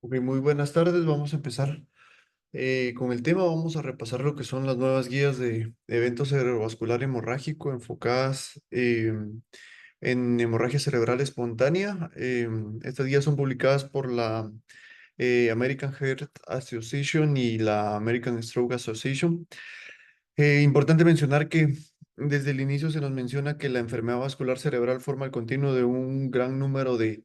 Ok, muy buenas tardes. Vamos a empezar con el tema. Vamos a repasar lo que son las nuevas guías de evento cerebrovascular hemorrágico enfocadas en hemorragia cerebral espontánea. Estas guías son publicadas por la American Heart Association y la American Stroke Association. Importante mencionar que desde el inicio se nos menciona que la enfermedad vascular cerebral forma el continuo de un gran número de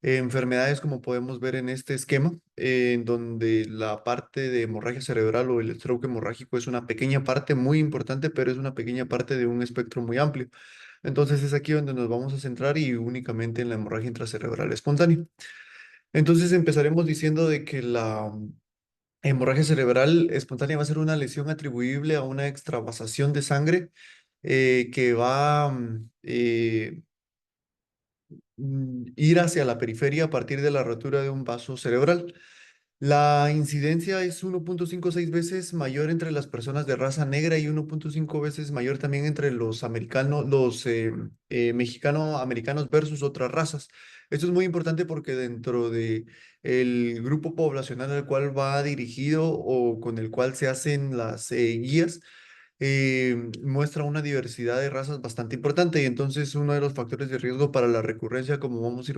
enfermedades, como podemos ver en este esquema, en donde la parte de hemorragia cerebral o el stroke hemorrágico es una pequeña parte muy importante, pero es una pequeña parte de un espectro muy amplio. Entonces es aquí donde nos vamos a centrar y únicamente en la hemorragia intracerebral espontánea. Entonces empezaremos diciendo de que la hemorragia cerebral espontánea va a ser una lesión atribuible a una extravasación de sangre que va ir hacia la periferia a partir de la rotura de un vaso cerebral. La incidencia es 1.56 veces mayor entre las personas de raza negra y 1.5 veces mayor también entre los americanos, los mexicano-americanos versus otras razas. Esto es muy importante porque dentro de el grupo poblacional al cual va dirigido o con el cual se hacen las guías, muestra una diversidad de razas bastante importante y entonces uno de los factores de riesgo para la recurrencia, como vamos a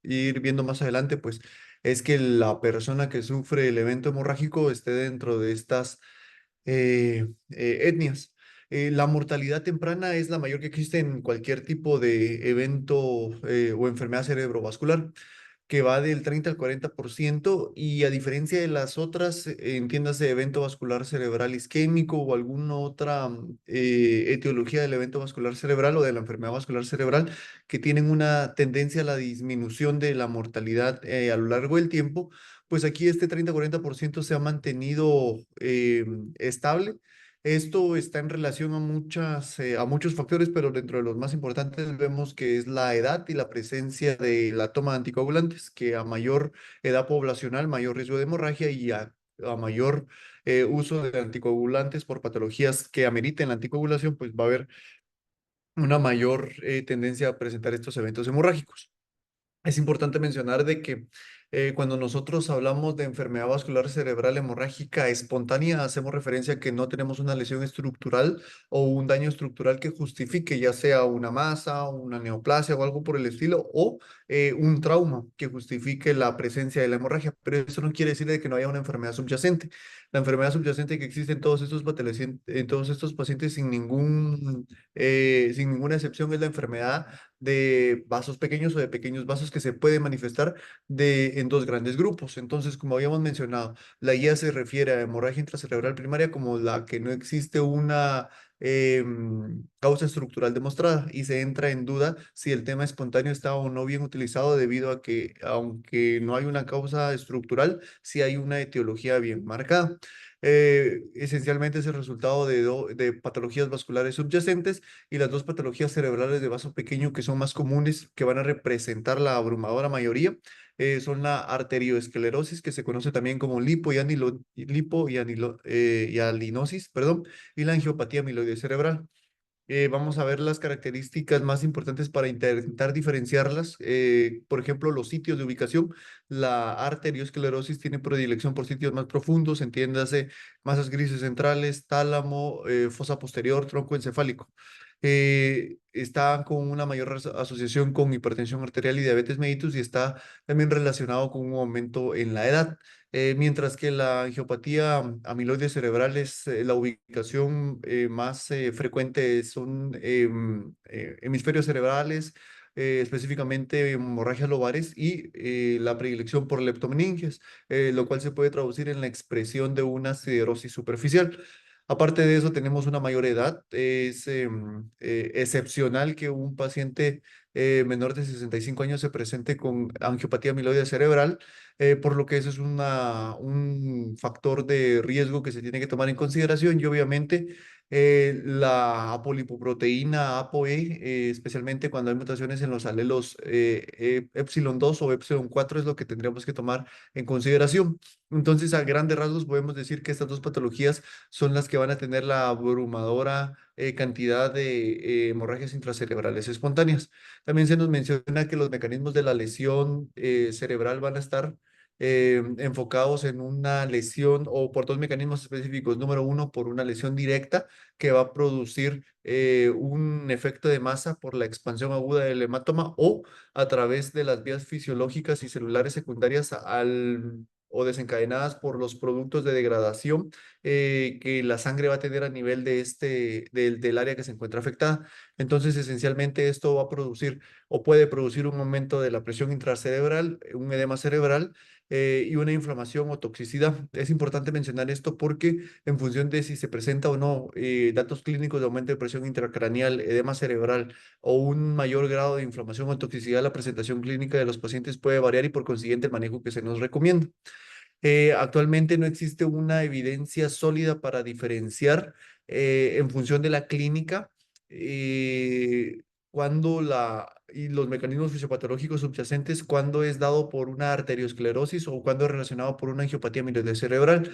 ir viendo más adelante, pues es que la persona que sufre el evento hemorrágico esté dentro de estas etnias. La mortalidad temprana es la mayor que existe en cualquier tipo de evento o enfermedad cerebrovascular, que va del 30 al 40%, y a diferencia de las otras, entiéndase evento vascular cerebral isquémico o alguna otra etiología del evento vascular cerebral o de la enfermedad vascular cerebral, que tienen una tendencia a la disminución de la mortalidad a lo largo del tiempo, pues aquí este 30-40% se ha mantenido estable. Esto está en relación a muchos factores, pero dentro de los más importantes vemos que es la edad y la presencia de la toma de anticoagulantes, que a mayor edad poblacional, mayor riesgo de hemorragia y a mayor uso de anticoagulantes por patologías que ameriten la anticoagulación, pues va a haber una mayor tendencia a presentar estos eventos hemorrágicos. Es importante mencionar de que cuando nosotros hablamos de enfermedad vascular cerebral hemorrágica espontánea, hacemos referencia a que no tenemos una lesión estructural o un daño estructural que justifique ya sea una masa, una neoplasia o algo por el estilo, o un trauma que justifique la presencia de la hemorragia. Pero eso no quiere decir de que no haya una enfermedad subyacente. La enfermedad subyacente que existe en todos estos, en todos estos pacientes sin ninguna excepción es la enfermedad de vasos pequeños o de pequeños vasos que se puede manifestar en dos grandes grupos. Entonces, como habíamos mencionado, la guía se refiere a hemorragia intracerebral primaria como la que no existe una causa estructural demostrada y se entra en duda si el tema espontáneo está o no bien utilizado debido a que, aunque no hay una causa estructural, sí hay una etiología bien marcada. Esencialmente es el resultado de patologías vasculares subyacentes, y las dos patologías cerebrales de vaso pequeño que son más comunes, que van a representar la abrumadora mayoría, son la arterioesclerosis, que se conoce también como y alinosis, perdón, y la angiopatía amiloide cerebral. Vamos a ver las características más importantes para intentar diferenciarlas. Por ejemplo, los sitios de ubicación. La arteriosclerosis tiene predilección por sitios más profundos, entiéndase, masas grises centrales, tálamo, fosa posterior, tronco encefálico. Está con una mayor asociación con hipertensión arterial y diabetes mellitus, y está también relacionado con un aumento en la edad. Mientras que la angiopatía amiloide cerebral es la ubicación más frecuente, son hemisferios cerebrales, específicamente hemorragias lobares y la predilección por leptomeninges, lo cual se puede traducir en la expresión de una siderosis superficial. Aparte de eso, tenemos una mayor edad. Es excepcional que un paciente menor de 65 años se presente con angiopatía amiloide cerebral, por lo que eso es un factor de riesgo que se tiene que tomar en consideración. Y obviamente la apolipoproteína ApoE, especialmente cuando hay mutaciones en los alelos epsilon 2 o epsilon 4, es lo que tendríamos que tomar en consideración. Entonces, a grandes rasgos podemos decir que estas dos patologías son las que van a tener la abrumadora cantidad de hemorragias intracerebrales espontáneas. También se nos menciona que los mecanismos de la lesión cerebral van a estar enfocados en una lesión o por dos mecanismos específicos. Número uno, por una lesión directa que va a producir un efecto de masa por la expansión aguda del hematoma o a través de las vías fisiológicas y celulares secundarias o desencadenadas por los productos de degradación que la sangre va a tener a nivel del área que se encuentra afectada. Entonces, esencialmente esto va a producir o puede producir un aumento de la presión intracerebral, un edema cerebral y una inflamación o toxicidad. Es importante mencionar esto porque en función de si se presenta o no datos clínicos de aumento de presión intracraneal, edema cerebral o un mayor grado de inflamación o toxicidad, la presentación clínica de los pacientes puede variar y por consiguiente el manejo que se nos recomienda. Actualmente no existe una evidencia sólida para diferenciar en función de la clínica eh, y los mecanismos fisiopatológicos subyacentes, cuando es dado por una arteriosclerosis o cuando es relacionado por una angiopatía amiloide cerebral.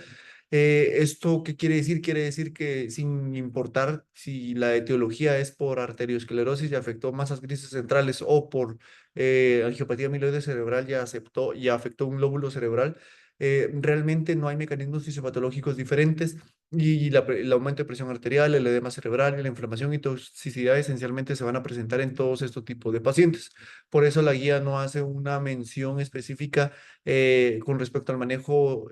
¿Esto qué quiere decir? Quiere decir que sin importar si la etiología es por arteriosclerosis y afectó masas grises centrales o por angiopatía amiloide cerebral y afectó un lóbulo cerebral, realmente no hay mecanismos fisiopatológicos diferentes y el aumento de presión arterial, el edema cerebral y la inflamación y toxicidad esencialmente se van a presentar en todos estos tipos de pacientes. Por eso la guía no hace una mención específica con respecto al manejo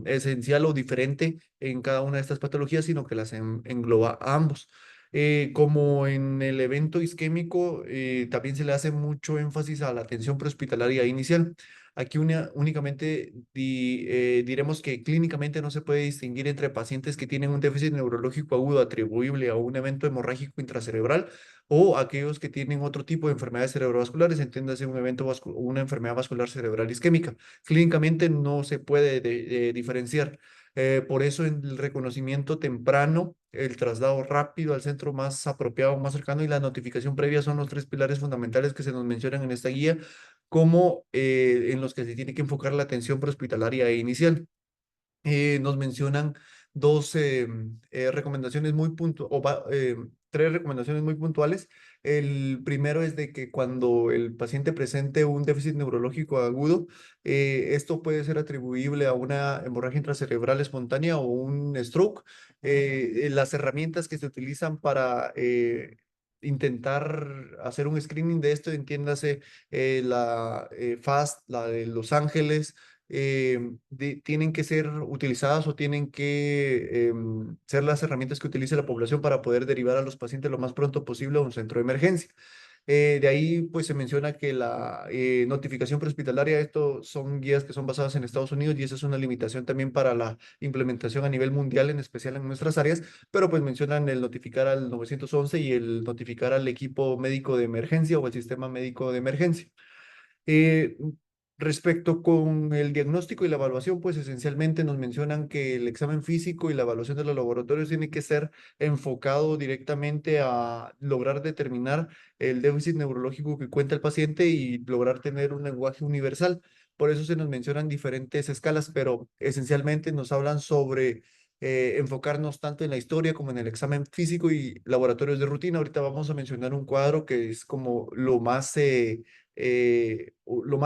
esencial o diferente en cada una de estas patologías, sino que las engloba a ambos. Como en el evento isquémico, también se le hace mucho énfasis a la atención prehospitalaria inicial. Aquí únicamente diremos que clínicamente no se puede distinguir entre pacientes que tienen un déficit neurológico agudo atribuible a un evento hemorrágico intracerebral o aquellos que tienen otro tipo de enfermedades cerebrovasculares, entiéndase una enfermedad vascular cerebral isquémica. Clínicamente no se puede diferenciar. Por eso en el reconocimiento temprano, el traslado rápido al centro más apropiado, más cercano y la notificación previa son los tres pilares fundamentales que se nos mencionan en esta guía como en los que se tiene que enfocar la atención prehospitalaria e inicial. Nos mencionan dos recomendaciones tres recomendaciones muy puntuales. El primero es de que cuando el paciente presente un déficit neurológico agudo, esto puede ser atribuible a una hemorragia intracerebral espontánea o un stroke. Las herramientas que se utilizan para intentar hacer un screening de esto, entiéndase la FAST, la de Los Ángeles, tienen que ser utilizadas o tienen que ser las herramientas que utilice la población para poder derivar a los pacientes lo más pronto posible a un centro de emergencia. De ahí, pues se menciona que la notificación prehospitalaria, esto son guías que son basadas en Estados Unidos y esa es una limitación también para la implementación a nivel mundial, en especial en nuestras áreas, pero pues mencionan el notificar al 911 y el notificar al equipo médico de emergencia o el sistema médico de emergencia. Eh, Respecto con el diagnóstico y la evaluación, pues esencialmente nos mencionan que el examen físico y la evaluación de los laboratorios tiene que ser enfocado directamente a lograr determinar el déficit neurológico que cuenta el paciente y lograr tener un lenguaje universal. Por eso se nos mencionan diferentes escalas, pero esencialmente nos hablan sobre enfocarnos tanto en la historia como en el examen físico y laboratorios de rutina. Ahorita vamos a mencionar un cuadro que es como lo más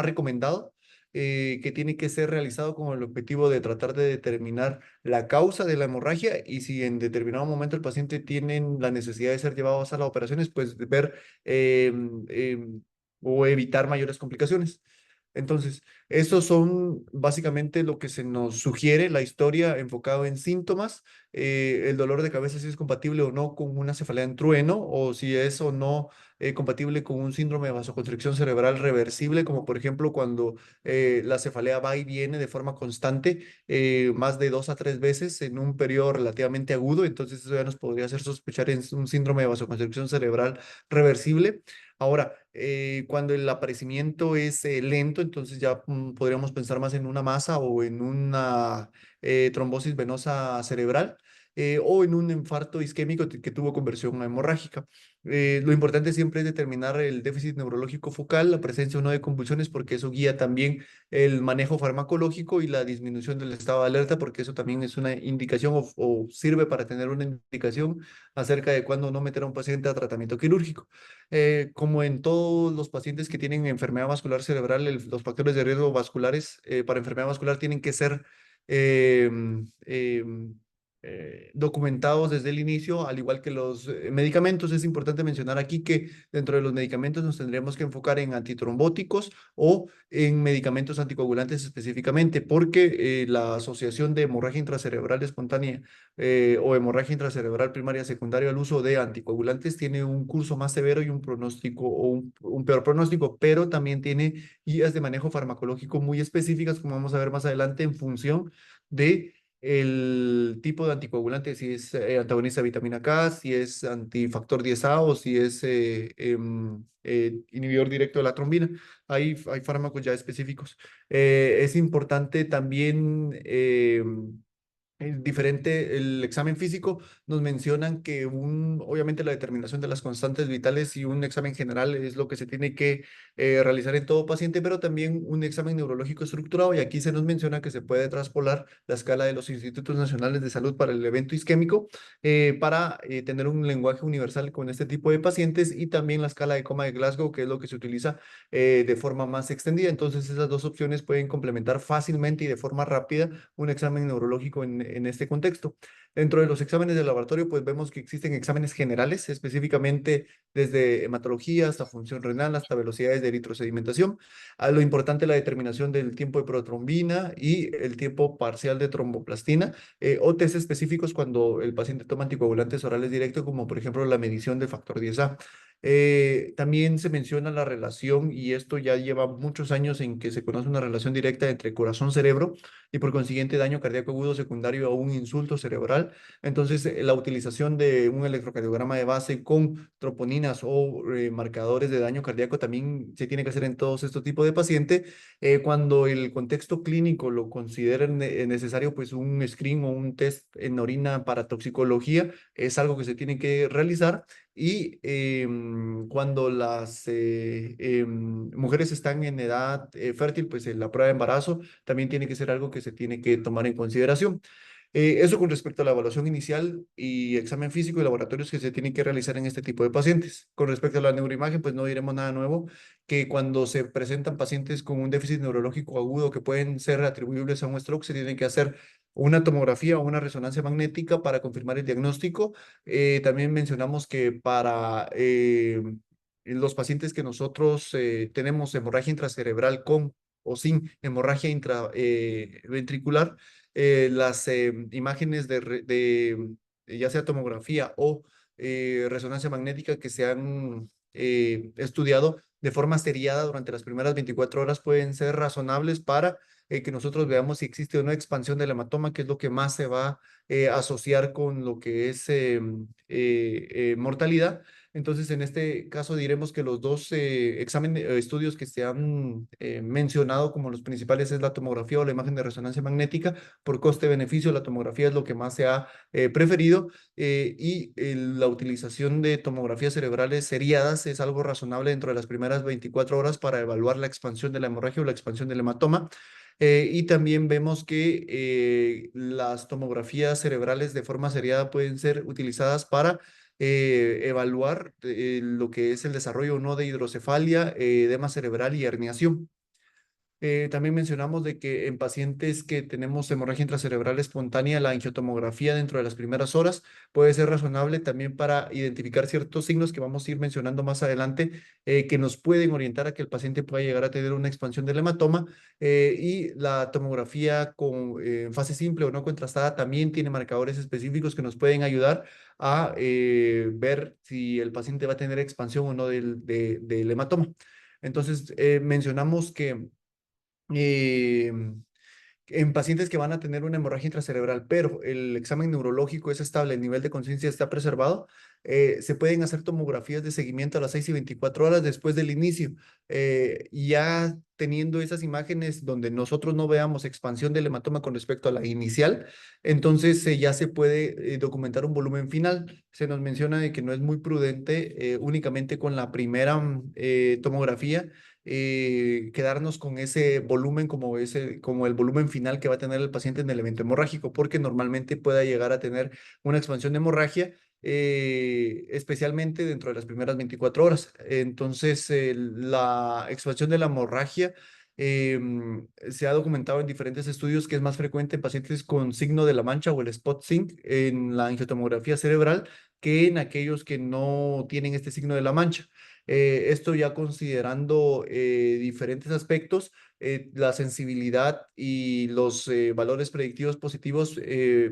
recomendado, que tiene que ser realizado con el objetivo de tratar de determinar la causa de la hemorragia y si en determinado momento el paciente tiene la necesidad de ser llevado a sala de operaciones, pues ver o evitar mayores complicaciones. Entonces, estos son básicamente lo que se nos sugiere, la historia enfocado en síntomas, el dolor de cabeza si es compatible o no con una cefalea en trueno o si es o no compatible con un síndrome de vasoconstricción cerebral reversible, como por ejemplo cuando la cefalea va y viene de forma constante, más de 2 a 3 veces en un periodo relativamente agudo, entonces eso ya nos podría hacer sospechar en un síndrome de vasoconstricción cerebral reversible. Ahora, cuando el aparecimiento es lento, entonces ya podríamos pensar más en una masa o en una trombosis venosa cerebral. o en un infarto isquémico que tuvo conversión a hemorrágica. Lo importante siempre es determinar el déficit neurológico focal, la presencia o no de convulsiones, porque eso guía también el manejo farmacológico y la disminución del estado de alerta, porque eso también es una indicación o sirve para tener una indicación acerca de cuándo no meter a un paciente a tratamiento quirúrgico. Como en todos los pacientes que tienen enfermedad vascular cerebral, los factores de riesgo vasculares para enfermedad vascular tienen que ser em, em, documentados desde el inicio, al igual que los medicamentos. Es importante mencionar aquí que dentro de los medicamentos nos tendríamos que enfocar en antitrombóticos o en medicamentos anticoagulantes específicamente, porque la asociación de hemorragia intracerebral espontánea o hemorragia intracerebral primaria secundaria al uso de anticoagulantes tiene un curso más severo y un pronóstico o un peor pronóstico, pero también tiene guías de manejo farmacológico muy específicas, como vamos a ver más adelante, en función de el tipo de anticoagulante, si es antagonista de vitamina K, si es antifactor 10A o si es inhibidor directo de la trombina. Hay fármacos ya específicos. Es importante también diferente el examen físico. Nos mencionan que obviamente la determinación de las constantes vitales y un examen general es lo que se tiene que realizar en todo paciente, pero también un examen neurológico estructurado. Y aquí se nos menciona que se puede traspolar la escala de los Institutos Nacionales de Salud para el evento isquémico para tener un lenguaje universal con este tipo de pacientes, y también la escala de coma de Glasgow, que es lo que se utiliza de forma más extendida. Entonces, esas dos opciones pueden complementar fácilmente y de forma rápida un examen neurológico en este contexto. Dentro de los exámenes de laboratorio, pues vemos que existen exámenes generales, específicamente desde hematología hasta función renal, hasta velocidades de eritrosedimentación. Lo importante es la determinación del tiempo de protrombina y el tiempo parcial de tromboplastina, o test específicos cuando el paciente toma anticoagulantes orales directos, como por ejemplo la medición del factor 10A. También se menciona la relación, y esto ya lleva muchos años en que se conoce una relación directa entre corazón-cerebro y por consiguiente daño cardíaco agudo secundario a un insulto cerebral. Entonces, la utilización de un electrocardiograma de base con troponinas o marcadores de daño cardíaco también se tiene que hacer en todos estos tipos de pacientes. Cuando el contexto clínico lo considera necesario, pues un screen o un test en orina para toxicología es algo que se tiene que realizar. Y cuando las mujeres están en edad fértil, pues la prueba de embarazo también tiene que ser algo que se tiene que tomar en consideración. Eso con respecto a la evaluación inicial y examen físico y laboratorios que se tienen que realizar en este tipo de pacientes. Con respecto a la neuroimagen, pues no diremos nada nuevo, que cuando se presentan pacientes con un déficit neurológico agudo que pueden ser atribuibles a un stroke, se tiene que hacer una tomografía o una resonancia magnética para confirmar el diagnóstico. También mencionamos que para los pacientes que nosotros tenemos hemorragia intracerebral con o sin hemorragia intraventricular, las imágenes ya sea tomografía o resonancia magnética que se han estudiado de forma seriada durante las primeras 24 horas pueden ser razonables para que nosotros veamos si existe o no expansión del hematoma, que es lo que más se va a asociar con lo que es mortalidad. Entonces, en este caso diremos que los dos estudios que se han mencionado como los principales es la tomografía o la imagen de resonancia magnética. Por coste-beneficio, la tomografía es lo que más se ha preferido, la utilización de tomografías cerebrales seriadas es algo razonable dentro de las primeras 24 horas para evaluar la expansión de la hemorragia o la expansión del hematoma. Y también vemos que las tomografías cerebrales de forma seriada pueden ser utilizadas para evaluar lo que es el desarrollo o no de hidrocefalia, edema cerebral y herniación. También mencionamos de que en pacientes que tenemos hemorragia intracerebral espontánea, la angiotomografía dentro de las primeras horas puede ser razonable también para identificar ciertos signos que vamos a ir mencionando más adelante, que nos pueden orientar a que el paciente pueda llegar a tener una expansión del hematoma. Y la tomografía en fase simple o no contrastada también tiene marcadores específicos que nos pueden ayudar a ver si el paciente va a tener expansión o no del hematoma. Entonces, mencionamos eh, en pacientes que van a tener una hemorragia intracerebral, pero el examen neurológico es estable, el nivel de conciencia está preservado, se pueden hacer tomografías de seguimiento a las 6 y 24 horas después del inicio. Ya teniendo esas imágenes donde nosotros no veamos expansión del hematoma con respecto a la inicial, entonces ya se puede documentar un volumen final. Se nos menciona de que no es muy prudente únicamente con la primera tomografía quedarnos con ese volumen como el volumen final que va a tener el paciente en el evento hemorrágico, porque normalmente pueda llegar a tener una expansión de hemorragia, especialmente dentro de las primeras 24 horas. Entonces, la expansión de la hemorragia se ha documentado en diferentes estudios que es más frecuente en pacientes con signo de la mancha o el spot zinc en la angiotomografía cerebral que en aquellos que no tienen este signo de la mancha. Esto ya considerando diferentes aspectos, la sensibilidad y los valores predictivos positivos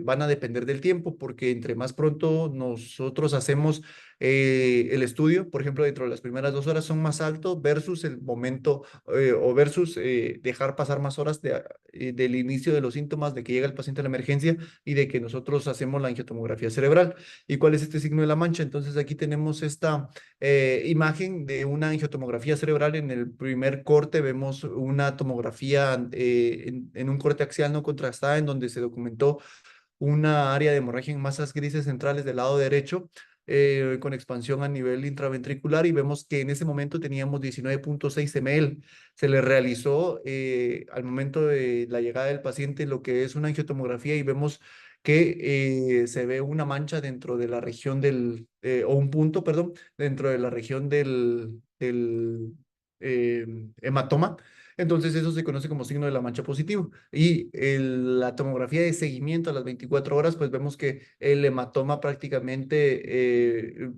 van a depender del tiempo, porque entre más pronto nosotros hacemos el estudio, por ejemplo, dentro de las primeras 2 horas son más altos versus el momento o versus dejar pasar más horas del inicio de los síntomas, de que llega el paciente a la emergencia y de que nosotros hacemos la angiotomografía cerebral. ¿Y cuál es este signo de la mancha? Entonces aquí tenemos esta imagen de una angiotomografía cerebral. En el primer corte vemos una tomografía en un corte axial no contrastada en donde se documentó una área de hemorragia en masas grises centrales del lado derecho con expansión a nivel intraventricular y vemos que en ese momento teníamos 19.6 ml. Se le realizó al momento de la llegada del paciente lo que es una angiotomografía y vemos que se ve una mancha dentro de la región o un punto, perdón, dentro de la región del eh, hematoma. Entonces eso se conoce como signo de la mancha positivo. Y la tomografía de seguimiento a las 24 horas, pues vemos que el hematoma prácticamente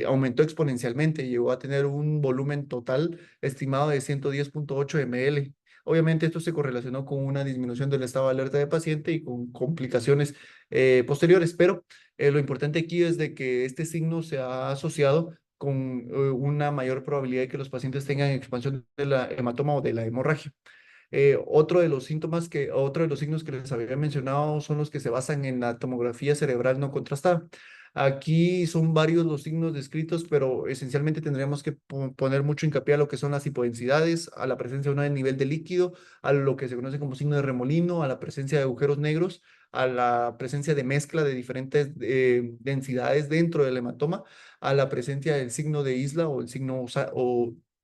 aumentó exponencialmente, llegó a tener un volumen total estimado de 110.8 ml. Obviamente esto se correlacionó con una disminución del estado de alerta del paciente y con complicaciones posteriores, pero lo importante aquí es de que este signo se ha asociado con una mayor probabilidad de que los pacientes tengan expansión de la hematoma o de la hemorragia. Otro de los signos que les había mencionado son los que se basan en la tomografía cerebral no contrastada. Aquí son varios los signos descritos, pero esencialmente tendríamos que poner mucho hincapié a lo que son las hipodensidades, a la presencia de un nivel de líquido, a lo que se conoce como signo de remolino, a la presencia de agujeros negros, a la presencia de mezcla de diferentes densidades dentro del hematoma, a la presencia del signo de isla o el signo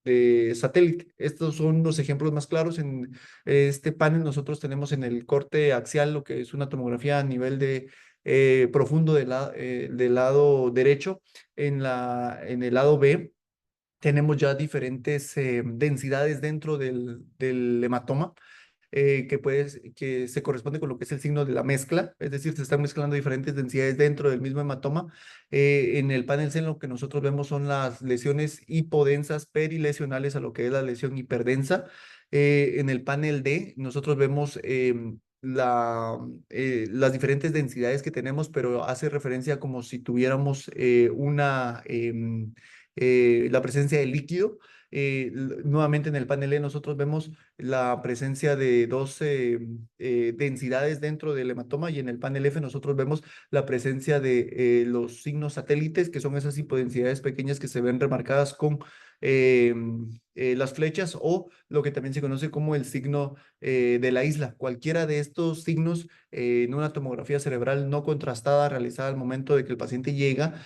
de satélite. Estos son los ejemplos más claros. En este panel nosotros tenemos en el corte axial lo que es una tomografía a nivel de profundo del lado derecho. En el lado B tenemos ya diferentes densidades dentro del hematoma que se corresponde con lo que es el signo de la mezcla, es decir, se están mezclando diferentes densidades dentro del mismo hematoma. En el panel C lo que nosotros vemos son las lesiones hipodensas perilesionales a lo que es la lesión hiperdensa. En el panel D nosotros vemos las diferentes densidades que tenemos, pero hace referencia como si tuviéramos la presencia de líquido. Nuevamente en el panel E nosotros vemos la presencia de dos densidades dentro del hematoma y en el panel F nosotros vemos la presencia de los signos satélites, que son esas hipodensidades pequeñas que se ven remarcadas con eh, las flechas o lo que también se conoce como el signo de la isla. Cualquiera de estos signos en una tomografía cerebral no contrastada realizada al momento de que el paciente llega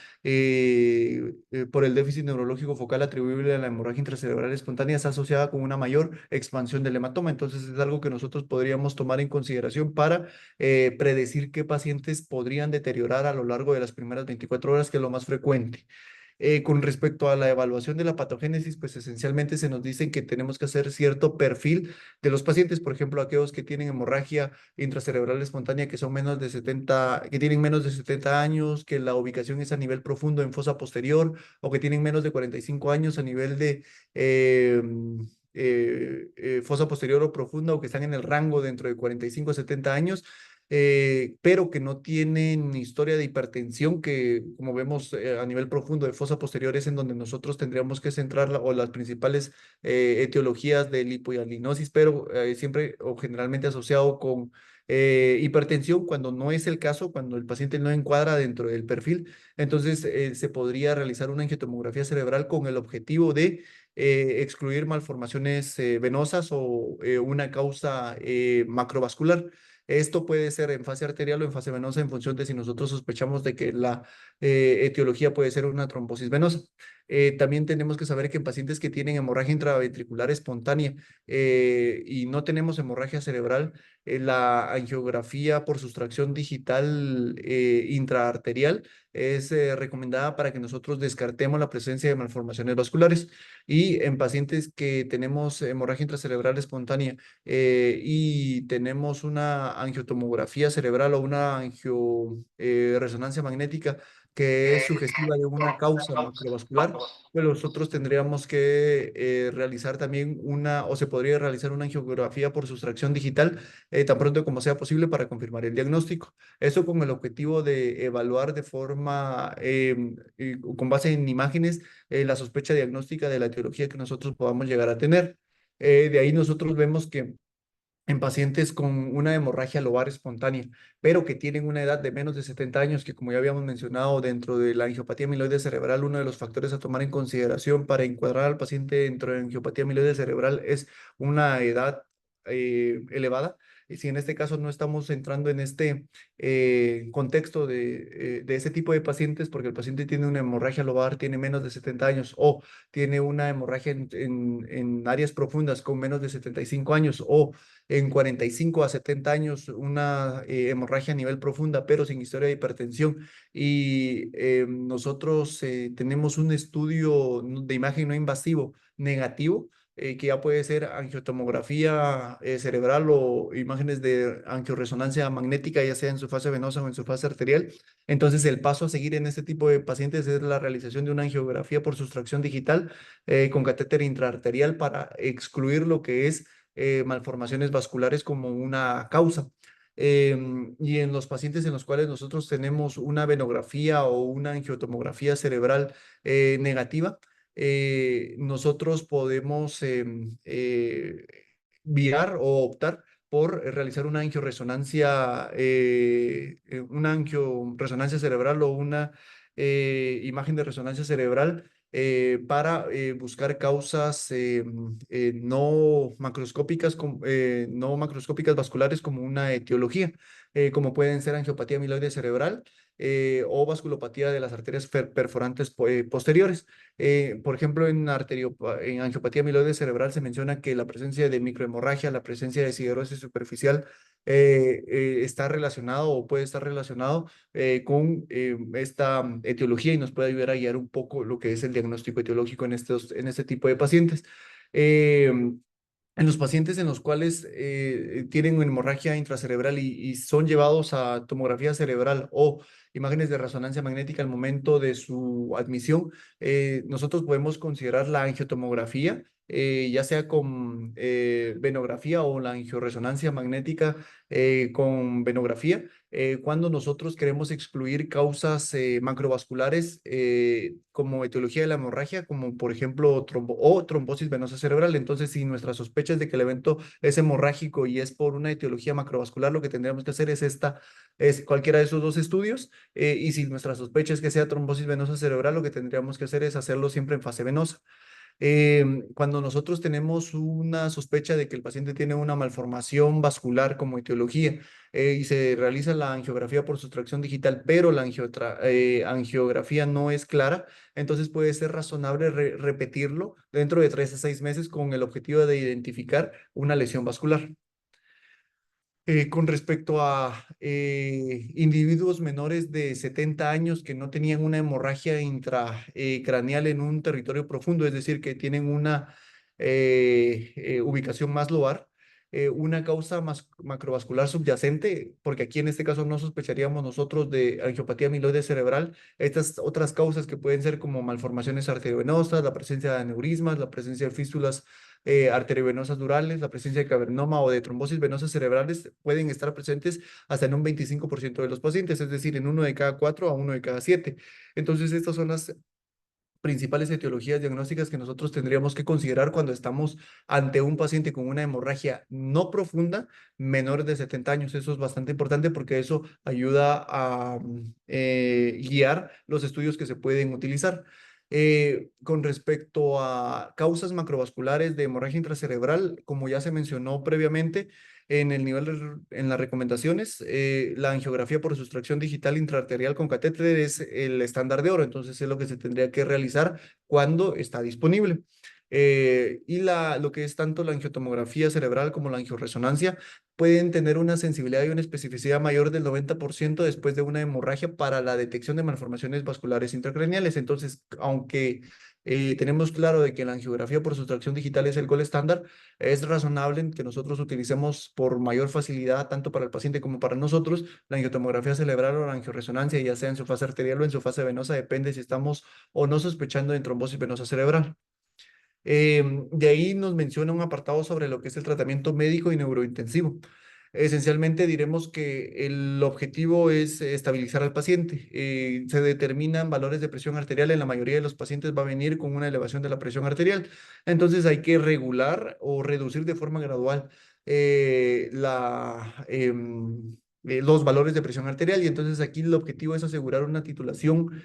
por el déficit neurológico focal atribuible a la hemorragia intracerebral espontánea está asociada con una mayor expansión del hematoma. Entonces es algo que nosotros podríamos tomar en consideración para predecir qué pacientes podrían deteriorar a lo largo de las primeras 24 horas, que es lo más frecuente. Con respecto a la evaluación de la patogénesis, pues esencialmente se nos dice que tenemos que hacer cierto perfil de los pacientes, por ejemplo, aquellos que tienen hemorragia intracerebral espontánea que son menos de 70, que tienen menos de 70 años, que la ubicación es a nivel profundo en fosa posterior o que tienen menos de 45 años a nivel de fosa posterior o profunda o que están en el rango dentro de 45 a 70 años. pero que no tienen historia de hipertensión, que como vemos a nivel profundo de fosa posterior es en donde nosotros tendríamos que centrar o las principales etiologías de lipohialinosis, pero siempre o generalmente asociado con hipertensión, cuando no es el caso, cuando el paciente no encuadra dentro del perfil, entonces se podría realizar una angiotomografía cerebral con el objetivo de excluir malformaciones venosas o una causa macrovascular. Esto puede ser en fase arterial o en fase venosa en función de si nosotros sospechamos de que la etiología puede ser una trombosis venosa. También tenemos que saber que en pacientes que tienen hemorragia intraventricular espontánea y no tenemos hemorragia cerebral, la angiografía por sustracción digital intraarterial es recomendada para que nosotros descartemos la presencia de malformaciones vasculares. Y en pacientes que tenemos hemorragia intracerebral espontánea y tenemos una angiotomografía cerebral o una resonancia magnética que es sugestiva de una causa macrovascular, pues nosotros tendríamos que realizar también o se podría realizar una angiografía por sustracción digital tan pronto como sea posible para confirmar el diagnóstico. Eso con el objetivo de evaluar de forma, con base en imágenes, la sospecha diagnóstica de la etiología que nosotros podamos llegar a tener. De ahí nosotros vemos que en pacientes con una hemorragia lobar espontánea, pero que tienen una edad de menos de 70 años, que como ya habíamos mencionado dentro de la angiopatía amiloide cerebral, uno de los factores a tomar en consideración para encuadrar al paciente dentro de angiopatía amiloide cerebral es una edad elevada. Y si en este caso no estamos entrando en este contexto de ese tipo de pacientes, porque el paciente tiene una hemorragia lobar, tiene menos de 70 años, o tiene una hemorragia en áreas profundas con menos de 75 años, o en 45 a 70 años una hemorragia a nivel profunda, pero sin historia de hipertensión. Y nosotros tenemos un estudio de imagen no invasivo negativo, que ya puede ser angiotomografía cerebral o imágenes de angioresonancia magnética, ya sea en su fase venosa o en su fase arterial. Entonces, el paso a seguir en este tipo de pacientes es la realización de una angiografía por sustracción digital con catéter intraarterial para excluir lo que es malformaciones vasculares como una causa. Y en los pacientes en los cuales nosotros tenemos una venografía o una angiotomografía cerebral negativa, nosotros podemos viar o optar por realizar una angioresonancia cerebral o una imagen de resonancia cerebral para buscar causas no macroscópicas vasculares como una etiología, como pueden ser angiopatía amiloide cerebral o vasculopatía de las arterias perforantes posteriores. Por ejemplo, en angiopatía amiloide cerebral se menciona que la presencia de microhemorragia, la presencia de siderosis superficial está relacionado o puede estar relacionado con esta etiología y nos puede ayudar a guiar un poco lo que es el diagnóstico etiológico en este tipo de pacientes. Eh, en los pacientes en los cuales tienen hemorragia intracerebral y son llevados a tomografía cerebral o imágenes de resonancia magnética al momento de su admisión, nosotros podemos considerar la angiotomografía, ya sea con venografía o la angioresonancia magnética con venografía, cuando nosotros queremos excluir causas macrovasculares como etiología de la hemorragia, como por ejemplo trombosis venosa cerebral. Entonces, si nuestra sospecha es de que el evento es hemorrágico y es por una etiología macrovascular, lo que tendríamos que hacer es cualquiera de esos dos estudios. Y si nuestra sospecha es que sea trombosis venosa cerebral, lo que tendríamos que hacer es hacerlo siempre en fase venosa. Cuando nosotros tenemos una sospecha de que el paciente tiene una malformación vascular como etiología y se realiza la angiografía por sustracción digital, pero la angiografía no es clara, entonces puede ser razonable repetirlo dentro de 3 a 6 meses con el objetivo de identificar una lesión vascular. Con respecto a individuos menores de 70 años que no tenían una hemorragia intracraneal en un territorio profundo, es decir, que tienen una ubicación más lobar, una causa macrovascular subyacente, porque aquí en este caso no sospecharíamos nosotros de angiopatía amiloide cerebral. Estas otras causas que pueden ser como malformaciones arteriovenosas, la presencia de aneurismas, la presencia de fístulas arteriovenosas durales, la presencia de cavernoma o de trombosis venosas cerebrales pueden estar presentes hasta en un 25% de los pacientes, es decir, en 1 de cada 4 a 1 de cada 7. Entonces, estas son las principales etiologías diagnósticas que nosotros tendríamos que considerar cuando estamos ante un paciente con una hemorragia no profunda, menor de 70 años. Eso es bastante importante porque eso ayuda a guiar los estudios que se pueden utilizar. Con respecto a causas macrovasculares de hemorragia intracerebral, como ya se mencionó previamente, en las recomendaciones, la angiografía por sustracción digital intraarterial con catéter es el estándar de oro, entonces es lo que se tendría que realizar cuando está disponible. Lo que es tanto la angiotomografía cerebral como la angioresonancia pueden tener una sensibilidad y una especificidad mayor del 90% después de una hemorragia para la detección de malformaciones vasculares intracraneales. Entonces, aunque tenemos claro de que la angiografía por sustracción digital es el gol estándar, es razonable que nosotros utilicemos por mayor facilidad, tanto para el paciente como para nosotros, la angiotomografía cerebral o la angioresonancia, ya sea en su fase arterial o en su fase venosa, depende si estamos o no sospechando de trombosis venosa cerebral. De ahí nos menciona un apartado sobre lo que es el tratamiento médico y neurointensivo. Esencialmente diremos que el objetivo es estabilizar al paciente. Se determinan valores de presión arterial. En la mayoría de los pacientes va a venir con una elevación de la presión arterial. Entonces hay que regular o reducir de forma gradual los valores de presión arterial. Y entonces aquí el objetivo es asegurar una titulación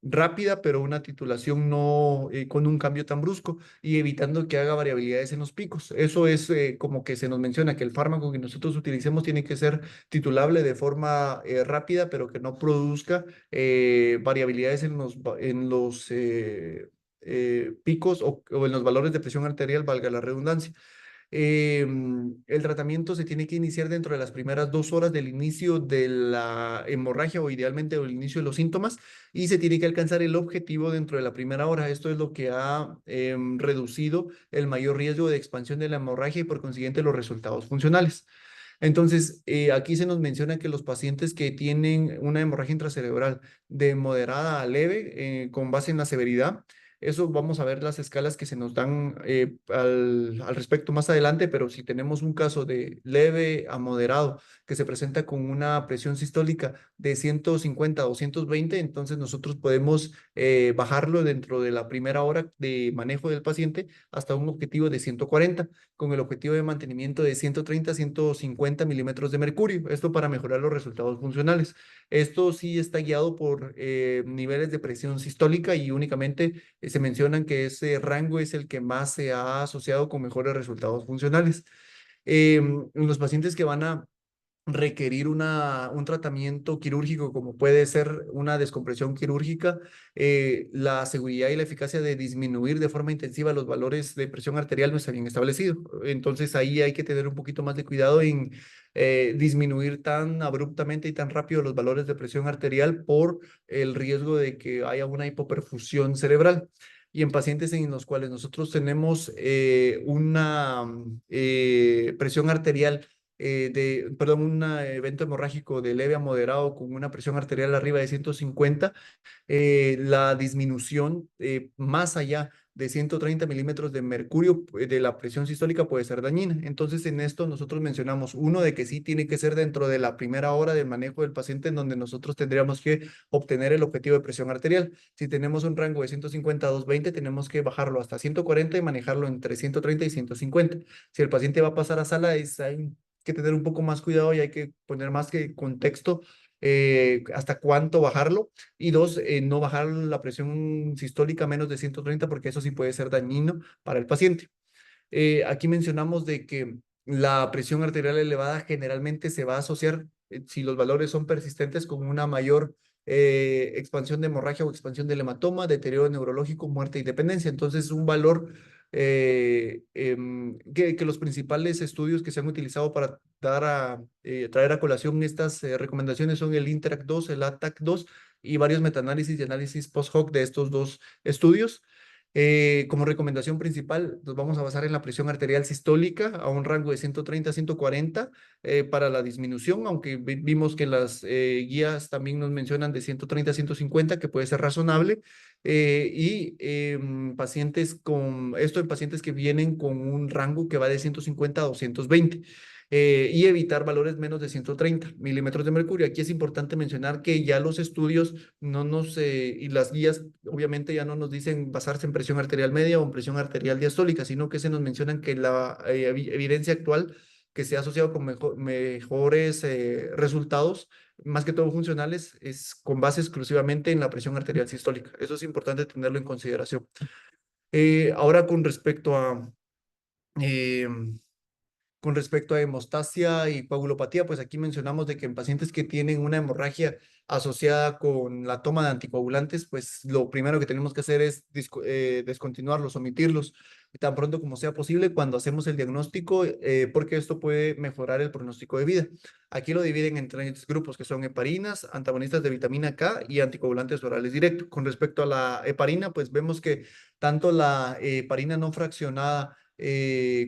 rápida, pero una titulación no con un cambio tan brusco y evitando que haga variabilidades en los picos. Eso es como que se nos menciona que el fármaco que nosotros utilicemos tiene que ser titulable de forma rápida, pero que no produzca variabilidades en los picos o en los valores de presión arterial, valga la redundancia. El tratamiento se tiene que iniciar dentro de las primeras 2 horas del inicio de la hemorragia o idealmente del inicio de los síntomas y se tiene que alcanzar el objetivo dentro de la primera hora. Esto es lo que ha reducido el mayor riesgo de expansión de la hemorragia y por consiguiente los resultados funcionales. Entonces, aquí se nos menciona que los pacientes que tienen una hemorragia intracerebral de moderada a leve, con base en la severidad, eso vamos a ver las escalas que se nos dan al respecto más adelante, pero si tenemos un caso de leve a moderado que se presenta con una presión sistólica de 150 a 220, entonces nosotros podemos bajarlo dentro de la primera hora de manejo del paciente hasta un objetivo de 140 con el objetivo de mantenimiento de 130 a 150 milímetros de mercurio. Esto para mejorar los resultados funcionales. Esto sí está guiado por niveles de presión sistólica y únicamente se mencionan que ese rango es el que más se ha asociado con mejores resultados funcionales. Los pacientes que van a requerir un tratamiento quirúrgico, como puede ser una descompresión quirúrgica, la seguridad y la eficacia de disminuir de forma intensiva los valores de presión arterial no está bien establecido. Entonces ahí hay que tener un poquito más de cuidado en disminuir tan abruptamente y tan rápido los valores de presión arterial por el riesgo de que haya una hipoperfusión cerebral. Y en pacientes en los cuales nosotros tenemos una presión arterial perdón, un evento hemorrágico de leve a moderado con una presión arterial arriba de 150, la disminución más allá de 130 milímetros de mercurio de la presión sistólica puede ser dañina. Entonces, en esto nosotros mencionamos uno de que sí tiene que ser dentro de la primera hora del manejo del paciente en donde nosotros tendríamos que obtener el objetivo de presión arterial. Si tenemos un rango de 150 a 220, tenemos que bajarlo hasta 140 y manejarlo entre 130 y 150. Si el paciente va a pasar a sala, hay que tener un poco más cuidado y hay que poner más que contexto hasta cuánto bajarlo. Y dos, no bajar la presión sistólica a menos de 130 porque eso sí puede ser dañino para el paciente. Aquí mencionamos de que la presión arterial elevada generalmente se va a asociar, si los valores son persistentes, con una mayor expansión de hemorragia o expansión del hematoma, deterioro neurológico, muerte y dependencia. Entonces, un valor que los principales estudios que se han utilizado para traer a colación estas recomendaciones son el INTERACT 2, el ATAC 2 y varios metaanálisis y análisis post-hoc de estos dos estudios. Como recomendación principal, nos vamos a basar en la presión arterial sistólica a un rango de 130 a 140 para la disminución, aunque vimos que las guías también nos mencionan de 130 a 150, que puede ser razonable. Pacientes con esto en pacientes que vienen con un rango que va de 150 a 220. Y evitar valores menos de 130 milímetros de mercurio. Aquí es importante mencionar que ya los estudios no nos, y las guías obviamente ya no nos dicen basarse en presión arterial media o en presión arterial diastólica, sino que se nos mencionan que la evidencia actual que se ha asociado con mejores resultados, más que todo funcionales, es con base exclusivamente en la presión arterial sistólica. Eso es importante tenerlo en consideración. Ahora eh, con respecto a hemostasia y coagulopatía, pues aquí mencionamos de que en pacientes que tienen una hemorragia asociada con la toma de anticoagulantes, pues lo primero que tenemos que hacer es descontinuarlos, omitirlos, tan pronto como sea posible cuando hacemos el diagnóstico, porque esto puede mejorar el pronóstico de vida. Aquí lo dividen en tres grupos que son heparinas, antagonistas de vitamina K y anticoagulantes orales directos. Con respecto a la heparina, pues vemos que tanto la heparina no fraccionada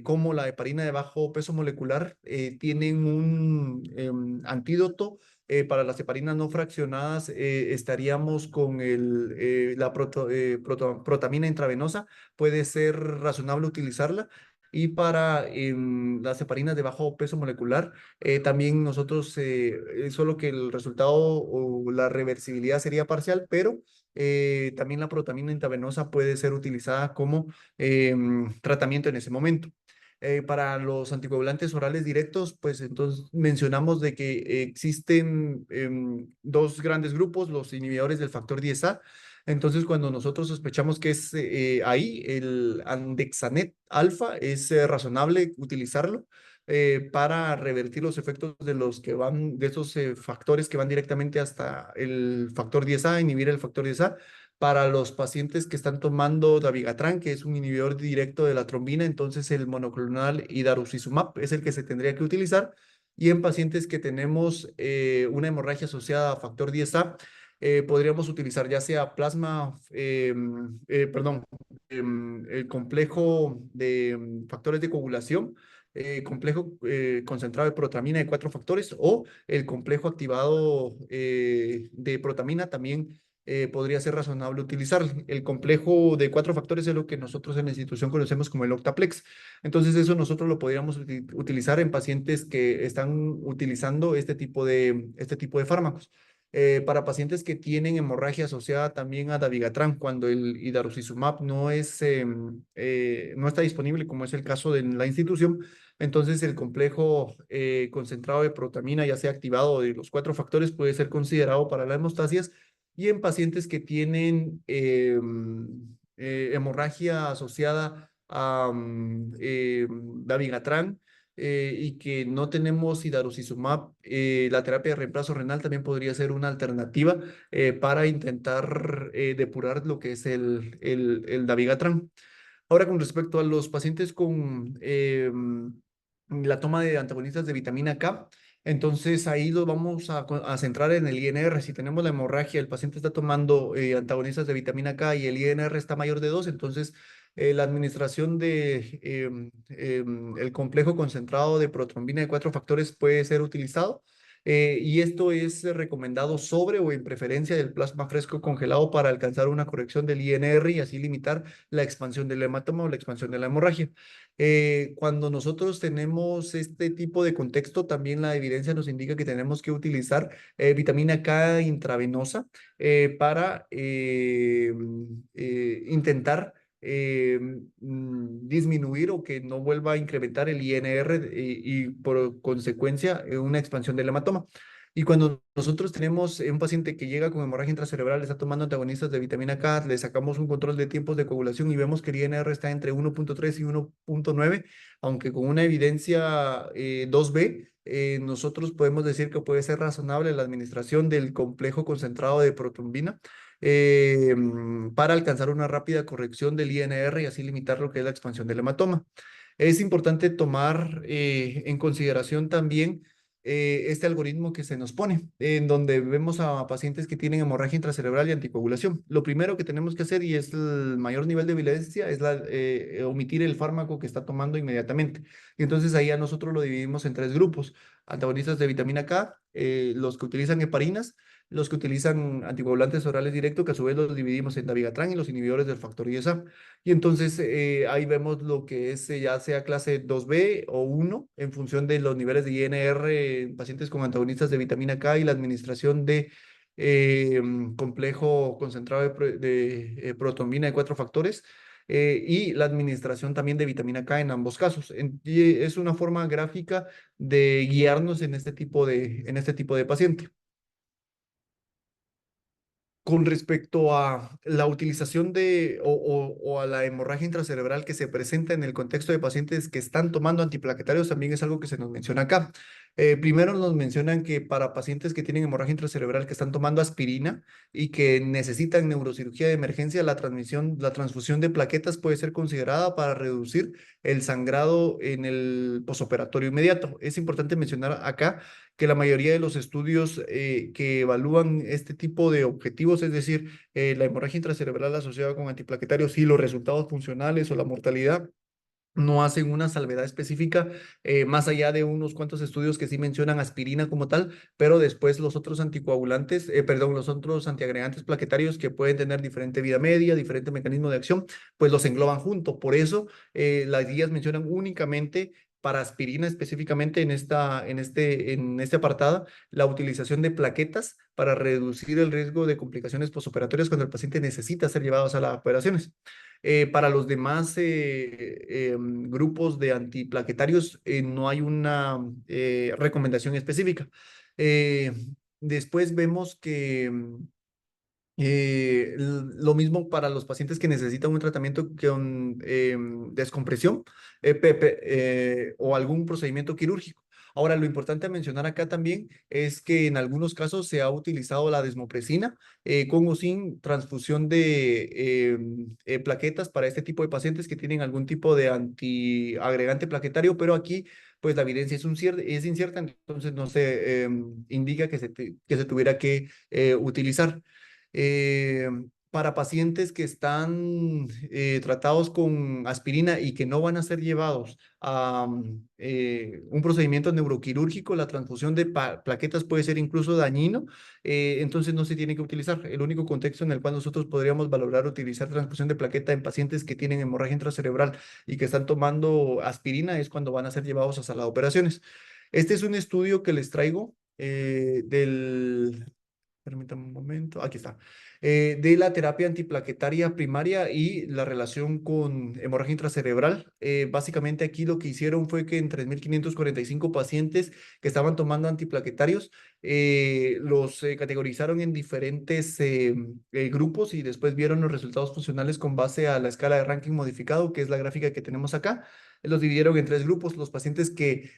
como la heparina de bajo peso molecular tienen un antídoto. Para las heparinas no fraccionadas estaríamos con la protamina intravenosa, puede ser razonable utilizarla. Y para las heparinas de bajo peso molecular, también nosotros, solo que el resultado o la reversibilidad sería parcial, pero también la protamina intravenosa puede ser utilizada como tratamiento en ese momento. Para los anticoagulantes orales directos, pues entonces mencionamos de que existen dos grandes grupos, los inhibidores del factor 10A. Entonces, cuando nosotros sospechamos que es ahí, el andexanet alfa, es razonable utilizarlo para revertir los efectos de los que van, de esos factores que van directamente hasta el factor 10A, inhibir el factor 10A para los pacientes que están tomando dabigatran, que es un inhibidor directo de la trombina, entonces el monoclonal idarucizumab es el que se tendría que utilizar. Y en pacientes que tenemos una hemorragia asociada a factor 10A, podríamos utilizar ya sea plasma, perdón, el complejo de factores de coagulación, complejo concentrado de protamina de 4 factores o el complejo activado de protamina también podría ser razonable utilizar. El complejo de 4 factores es lo que nosotros en la institución conocemos como el octaplex. Entonces eso nosotros lo podríamos utilizar en pacientes que están utilizando este tipo de fármacos. Para pacientes que tienen hemorragia asociada también a dabigatran, cuando el idarucizumab no está disponible, como es el caso de la institución, entonces el complejo concentrado de protamina, ya sea activado de los 4 factores, puede ser considerado para las hemostasias y en pacientes que tienen hemorragia asociada a dabigatran y que no tenemos idarucizumab, la terapia de reemplazo renal también podría ser una alternativa para intentar depurar lo que es el dabigatran. Ahora, con respecto a los pacientes con la toma de antagonistas de vitamina K, entonces ahí lo vamos a centrar en el INR. Si tenemos la hemorragia, el paciente está tomando antagonistas de vitamina K y el INR está mayor de 2, entonces la administración de el complejo concentrado de protrombina de 4 factores puede ser utilizado. Y esto es recomendado sobre o en preferencia del plasma fresco congelado para alcanzar una corrección del INR y así limitar la expansión del hematoma o la expansión de la hemorragia. Cuando nosotros tenemos este tipo de contexto, también la evidencia nos indica que tenemos que utilizar vitamina K intravenosa para intentar disminuir o que no vuelva a incrementar el INR y por consecuencia una expansión del hematoma. Y cuando nosotros tenemos un paciente que llega con hemorragia intracerebral, está tomando antagonistas de vitamina K, le sacamos un control de tiempos de coagulación y vemos que el INR está entre 1.3 y 1.9, aunque con una evidencia 2B, nosotros podemos decir que puede ser razonable la administración del complejo concentrado de protrombina para alcanzar una rápida corrección del INR y así limitar lo que es la expansión del hematoma. Es importante tomar en consideración también este algoritmo que se nos pone, en donde vemos a pacientes que tienen hemorragia intracerebral y anticoagulación. Lo primero que tenemos que hacer, y es el mayor nivel de evidencia, es omitir el fármaco que está tomando inmediatamente. Y entonces ahí a nosotros lo dividimos en tres grupos: antagonistas de vitamina K, los que utilizan heparinas, los que utilizan anticoagulantes orales directos, que a su vez los dividimos en dabigatran, y los inhibidores del factor ISA. Y entonces ahí vemos lo que es ya sea clase 2B o 1 en función de los niveles de INR en pacientes con antagonistas de vitamina K y la administración de complejo concentrado protombina de 4 factores. Y la administración también de vitamina K en ambos casos. Y es una forma gráfica de guiarnos en este tipo de paciente. Con respecto a la utilización o a la hemorragia intracerebral que se presenta en el contexto de pacientes que están tomando antiplaquetarios, también es algo que se nos menciona acá. Primero nos mencionan que para pacientes que tienen hemorragia intracerebral que están tomando aspirina y que necesitan neurocirugía de emergencia, la transfusión de plaquetas puede ser considerada para reducir el sangrado en el posoperatorio inmediato. Es importante mencionar acá que la mayoría de los estudios que evalúan este tipo de objetivos, es decir, la hemorragia intracerebral asociada con antiplaquetarios y los resultados funcionales o la mortalidad, no hacen una salvedad específica, más allá de unos cuantos estudios que sí mencionan aspirina como tal, pero después los otros anticoagulantes, perdón, los otros antiagregantes plaquetarios que pueden tener diferente vida media, diferente mecanismo de acción, pues los engloban junto. Por eso las guías mencionan únicamente para aspirina específicamente en este apartado, la utilización de plaquetas para reducir el riesgo de complicaciones postoperatorias cuando el paciente necesita ser llevado a sala de operaciones. Para los demás grupos de antiplaquetarios no hay una recomendación específica. Eh, Después vemos que lo mismo para los pacientes que necesitan un tratamiento con descompresión o algún procedimiento quirúrgico. Ahora, lo importante a mencionar acá también es que en algunos casos se ha utilizado la desmopresina con o sin transfusión de plaquetas para este tipo de pacientes que tienen algún tipo de antiagregante plaquetario, pero aquí pues la evidencia es incierta, entonces no se indica que se tuviera que utilizar. Eh, para pacientes que están tratados con aspirina y que no van a ser llevados a un procedimiento neuroquirúrgico, la transfusión de plaquetas puede ser incluso dañino, entonces no se tiene que utilizar. El único contexto en el cual nosotros podríamos valorar utilizar transfusión de plaqueta en pacientes que tienen hemorragia intracerebral y que están tomando aspirina es cuando van a ser llevados a sala de operaciones. Este es un estudio que les traigo permítame un momento, aquí está, de la terapia antiplaquetaria primaria y la relación con hemorragia intracerebral. Básicamente aquí lo que hicieron fue que en 3.545 pacientes que estaban tomando antiplaquetarios, los categorizaron en diferentes grupos y después vieron los resultados funcionales con base a la escala de ranking modificado, que es la gráfica que tenemos acá. Los dividieron en tres grupos: los pacientes que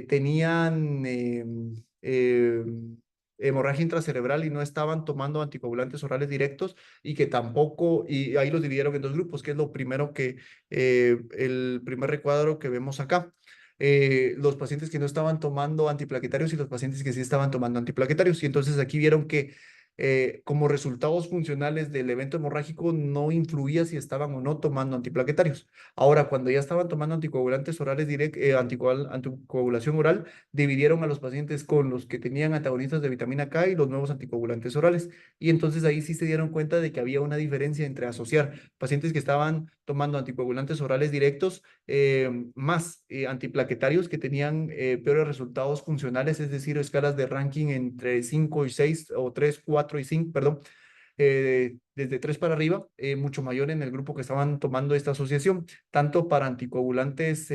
tenían hemorragia intracerebral y no estaban tomando anticoagulantes orales directos, y que tampoco, y ahí los dividieron en dos grupos, que es lo primero el primer recuadro que vemos acá. Los pacientes que no estaban tomando antiplaquetarios y los pacientes que sí estaban tomando antiplaquetarios. Y entonces aquí vieron que como resultados funcionales del evento hemorrágico no influía si estaban o no tomando antiplaquetarios. Ahora, cuando ya estaban tomando anticoagulantes orales anticoagulación oral, dividieron a los pacientes con los que tenían antagonistas de vitamina K y los nuevos anticoagulantes orales. Y entonces ahí sí se dieron cuenta de que había una diferencia entre asociar pacientes que estaban tomando anticoagulantes orales directos más antiplaquetarios que tenían peores resultados funcionales, es decir, escalas de ranking entre 5 y 6 o 3, 4 y 5, perdón, desde 3 para arriba, mucho mayor en el grupo que estaban tomando esta asociación, tanto para anticoagulantes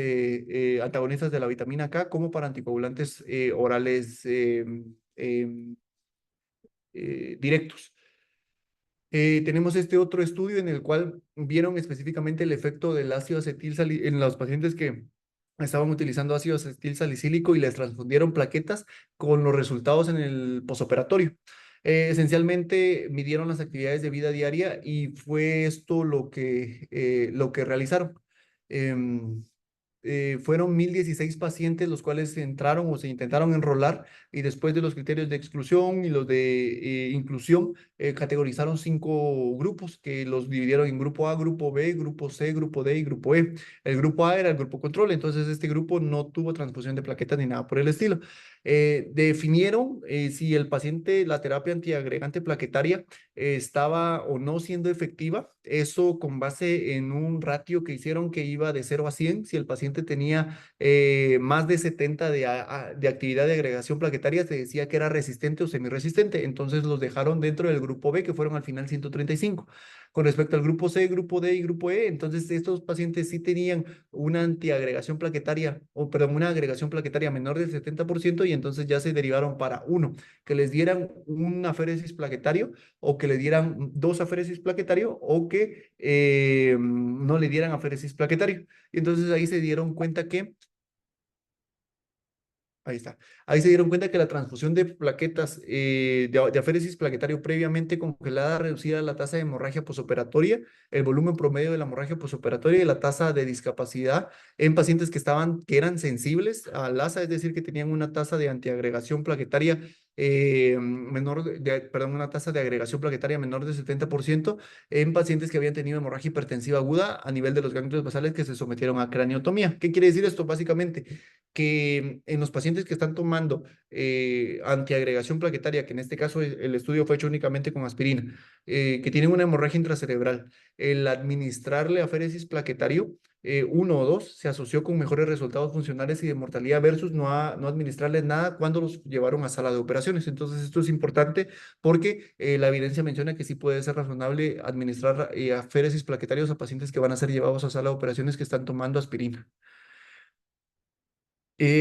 antagonistas de la vitamina K como para anticoagulantes orales directos. Tenemos este otro estudio en el cual vieron específicamente el efecto del ácido acetil en los pacientes que estaban utilizando ácido acetil salicílico y les transfundieron plaquetas con los resultados en el posoperatorio. Esencialmente midieron las actividades de vida diaria y fue esto lo que realizaron. Em, fueron 1016 pacientes los cuales entraron o se intentaron enrolar y después de los criterios de exclusión y los de inclusión, categorizaron 5 grupos que los dividieron en grupo A, grupo B, grupo C, grupo D y grupo E. El grupo A era el grupo control, entonces este grupo no tuvo transfusión de plaquetas ni nada por el estilo. Definieron si el paciente, la terapia antiagregante plaquetaria estaba o no siendo efectiva, eso con base en un ratio que hicieron que iba de 0 a 100, si el paciente tenía más de 70 de actividad de agregación plaquetaria, se decía que era resistente o semiresistente, entonces los dejaron dentro del grupo B, que fueron al final 135. Con respecto al grupo C, grupo D y grupo E, entonces estos pacientes sí tenían una antiagregación plaquetaria, o perdón, una agregación plaquetaria menor del 70% y entonces ya se derivaron para uno, que les dieran un aféresis plaquetario o que le dieran 2 aféresis plaquetario o que no le dieran aféresis plaquetario. Y entonces ahí se dieron cuenta que ahí está. Ahí se dieron cuenta que la transfusión de plaquetas de aféresis plaquetario previamente congelada reducía la tasa de hemorragia posoperatoria, el volumen promedio de la hemorragia posoperatoria y la tasa de discapacidad en pacientes que eran sensibles al ASA, es decir, que tenían una tasa de antiagregación plaquetaria perdón, una tasa de agregación plaquetaria menor de 70% en pacientes que habían tenido hemorragia hipertensiva aguda a nivel de los ganglios basales que se sometieron a craniotomía. ¿Qué quiere decir esto? Básicamente, que en los pacientes que están tomando antiagregación plaquetaria, que en este caso el estudio fue hecho únicamente con aspirina, que tienen una hemorragia intracerebral, el administrarle aféresis plaquetario, 1 o 2, se asoció con mejores resultados funcionales y de mortalidad versus no administrarles nada cuando los llevaron a sala de operaciones. Entonces, esto es importante porque la evidencia menciona que sí puede ser razonable administrar aféresis plaquetarios a pacientes que van a ser llevados a sala de operaciones que están tomando aspirina.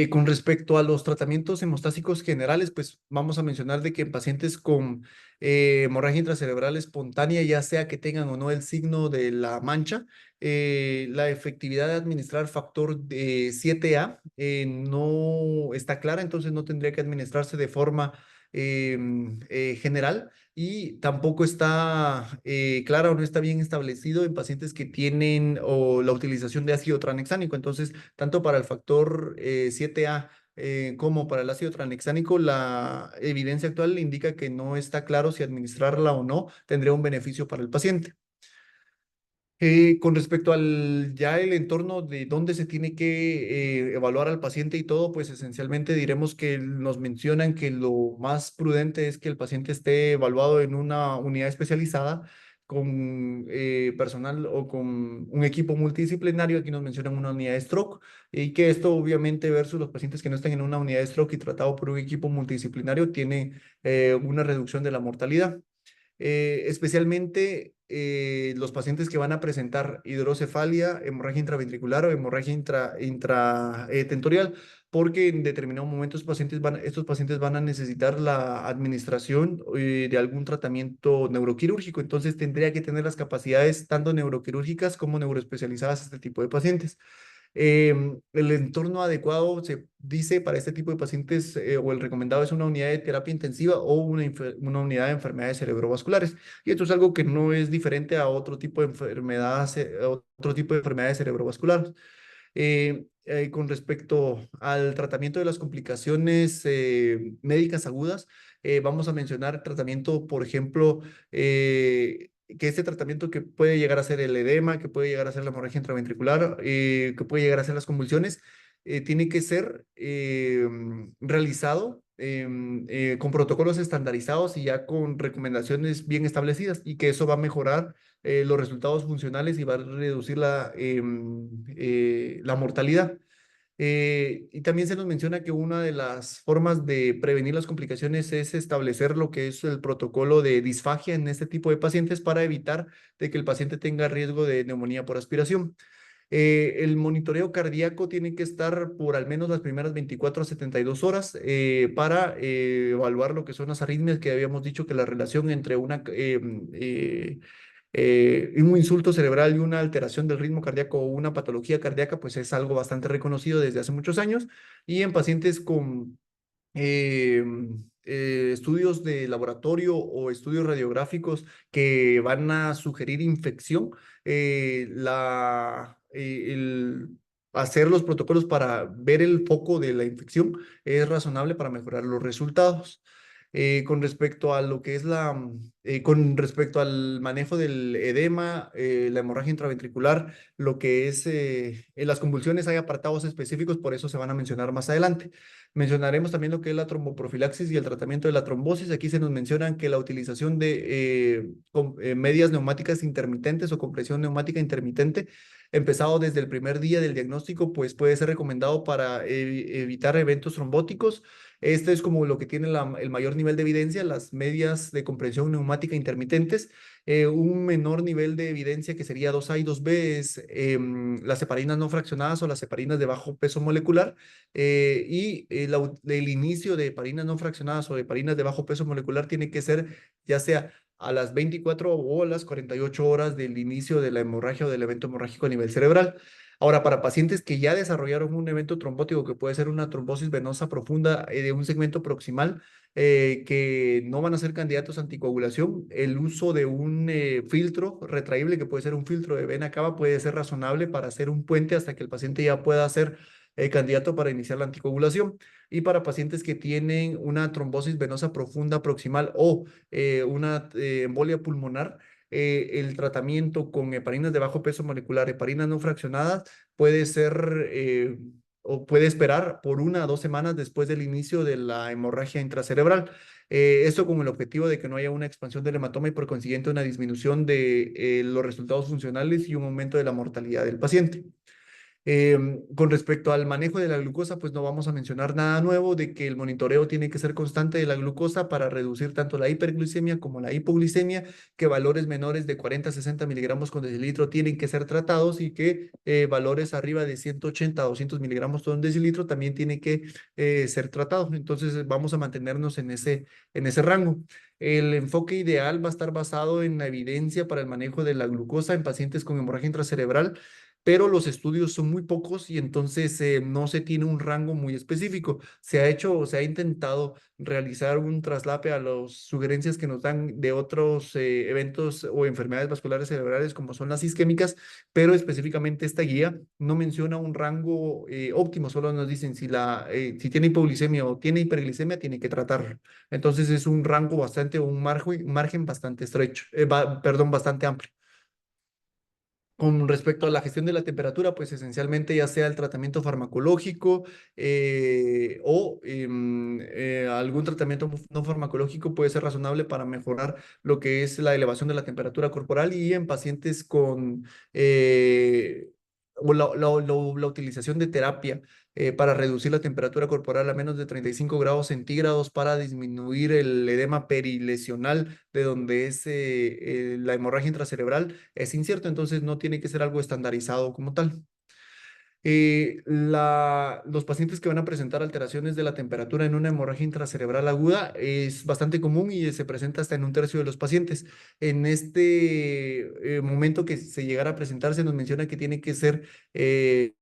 Con respecto a los tratamientos hemostásicos generales, pues vamos a mencionar de que en pacientes con hemorragia intracerebral espontánea, ya sea que tengan o no el signo de la mancha, la efectividad de administrar factor 7A no está clara, entonces no tendría que administrarse de forma general y tampoco está clara o no está bien establecido en pacientes que tienen o la utilización de ácido tranexánico. Entonces, tanto para el factor 7A como para el ácido tranexánico, la evidencia actual indica que no está claro si administrarla o no tendría un beneficio para el paciente. Con respecto al ya el entorno de dónde se tiene que evaluar al paciente y todo, pues esencialmente diremos que nos mencionan que lo más prudente es que el paciente esté evaluado en una unidad especializada con personal o con un equipo multidisciplinario. Aquí nos mencionan una unidad de stroke y que esto obviamente versus los pacientes que no están en una unidad de stroke y tratado por un equipo multidisciplinario tiene una reducción de la mortalidad. Especialmente los pacientes que van a presentar hidrocefalia, hemorragia intraventricular o hemorragia intratentorial, porque en determinado momento estos pacientes van a necesitar la administración de algún tratamiento neuroquirúrgico, entonces tendría que tener las capacidades tanto neuroquirúrgicas como neuroespecializadas este tipo de pacientes. El entorno adecuado se dice para este tipo de pacientes o el recomendado es una unidad de terapia intensiva o una unidad de enfermedades cerebrovasculares. Y esto es algo que no es diferente a otro tipo de enfermedades cerebrovasculares. Con respecto al tratamiento de las complicaciones médicas agudas, vamos a mencionar tratamiento, por ejemplo, que este tratamiento que puede llegar a ser el edema, que puede llegar a ser la hemorragia intraventricular, que puede llegar a ser las convulsiones, tiene que ser realizado con protocolos estandarizados y ya con recomendaciones bien establecidas y que eso va a mejorar los resultados funcionales y va a reducir la mortalidad. Y también se nos menciona que una de las formas de prevenir las complicaciones es establecer lo que es el protocolo de disfagia en este tipo de pacientes para evitar de que el paciente tenga riesgo de neumonía por aspiración. El monitoreo cardíaco tiene que estar por al menos las primeras 24 a 72 horas para evaluar lo que son las arritmias, que habíamos dicho que la relación entre un insulto cerebral y una alteración del ritmo cardíaco o una patología cardíaca, pues es algo bastante reconocido desde hace muchos años. Y en pacientes con eh, estudios de laboratorio o estudios radiográficos que van a sugerir infección, hacer los protocolos para ver el foco de la infección es razonable para mejorar los resultados. Con respecto a lo que es con respecto al manejo del edema, la hemorragia intraventricular, lo que es en las convulsiones hay apartados específicos, por eso se van a mencionar más adelante. Mencionaremos también lo que es la tromboprofilaxis y el tratamiento de la trombosis. Aquí se nos mencionan que la utilización de medias neumáticas intermitentes o compresión neumática intermitente empezado desde el primer día del diagnóstico, pues puede ser recomendado para evitar eventos trombóticos. Este es como lo que tiene el mayor nivel de evidencia, las medias de compresión neumática intermitentes. Un menor nivel de evidencia que sería 2A y 2B es las heparinas no fraccionadas o las heparinas de bajo peso molecular. El inicio de heparinas no fraccionadas o de heparinas de bajo peso molecular tiene que ser ya sea a las 24 o a las 48 horas del inicio de la hemorragia o del evento hemorrágico a nivel cerebral. Ahora, para pacientes que ya desarrollaron un evento trombótico, que puede ser una trombosis venosa profunda de un segmento proximal, que no van a ser candidatos a anticoagulación, el uso de un filtro retraíble, que puede ser un filtro de vena cava, puede ser razonable para hacer un puente hasta que el paciente ya pueda ser candidato para iniciar la anticoagulación. Y para pacientes que tienen una trombosis venosa profunda proximal o una embolia pulmonar, el tratamiento con heparinas de bajo peso molecular, heparinas no fraccionadas, puede ser o puede esperar por 1 a 2 semanas después del inicio de la hemorragia intracerebral. Esto con el objetivo de que no haya una expansión del hematoma y por consiguiente una disminución de los resultados funcionales y un aumento de la mortalidad del paciente. Con respecto al manejo de la glucosa, pues no vamos a mencionar nada nuevo de que el monitoreo tiene que ser constante de la glucosa para reducir tanto la hiperglucemia como la hipoglucemia, que valores menores de 40 a 60 miligramos con decilitro tienen que ser tratados y que valores arriba de 180 a 200 miligramos con decilitro también tienen que ser tratados. Entonces vamos a mantenernos en ese rango. El enfoque ideal va a estar basado en la evidencia para el manejo de la glucosa en pacientes con hemorragia intracerebral, pero los estudios son muy pocos y entonces no se tiene un rango muy específico. Se ha intentado realizar un traslape a las sugerencias que nos dan de otros eventos o enfermedades vasculares cerebrales como son las isquémicas, pero específicamente esta guía no menciona un rango óptimo, solo nos dicen si tiene hipoglicemia o tiene hiperglicemia, tiene que tratarlo. Entonces es un rango bastante, un margen bastante estrecho, perdón, bastante amplio. Con respecto a la gestión de la temperatura, pues esencialmente ya sea el tratamiento farmacológico algún tratamiento no farmacológico puede ser razonable para mejorar lo que es la elevación de la temperatura corporal y en pacientes con la utilización de terapia para reducir la temperatura corporal a menos de 35 grados centígrados para disminuir el edema perilesional de donde es la hemorragia intracerebral es incierto, entonces no tiene que ser algo estandarizado como tal. Los pacientes que van a presentar alteraciones de la temperatura en una hemorragia intracerebral aguda es bastante común y se presenta hasta en 1/3 de los pacientes. En este momento que se llegara a presentar, se nos menciona que tiene que ser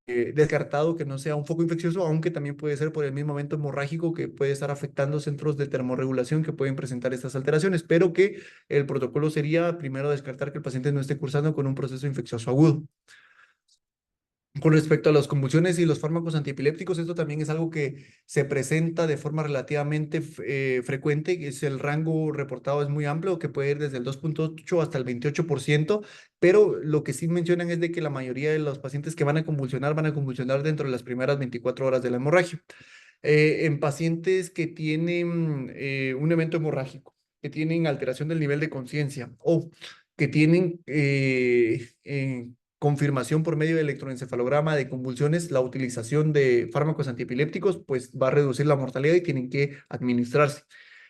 descartado que no sea un foco infeccioso, aunque también puede ser por el mismo evento hemorrágico que puede estar afectando centros de termorregulación que pueden presentar estas alteraciones, pero que el protocolo sería primero descartar que el paciente no esté cursando con un proceso infeccioso agudo. Con respecto a las convulsiones y los fármacos antiepilépticos, esto también es algo que se presenta de forma relativamente frecuente. El rango reportado es muy amplio, que puede ir desde el 2,8 hasta el 28%, pero lo que sí mencionan es de que la mayoría de los pacientes que van a convulsionar dentro de las primeras 24 horas de la hemorragia. En pacientes que tienen un evento hemorrágico, que tienen alteración del nivel de conciencia o que tienen confirmación por medio de electroencefalograma de convulsiones, la utilización de fármacos antiepilépticos, pues va a reducir la mortalidad y tienen que administrarse.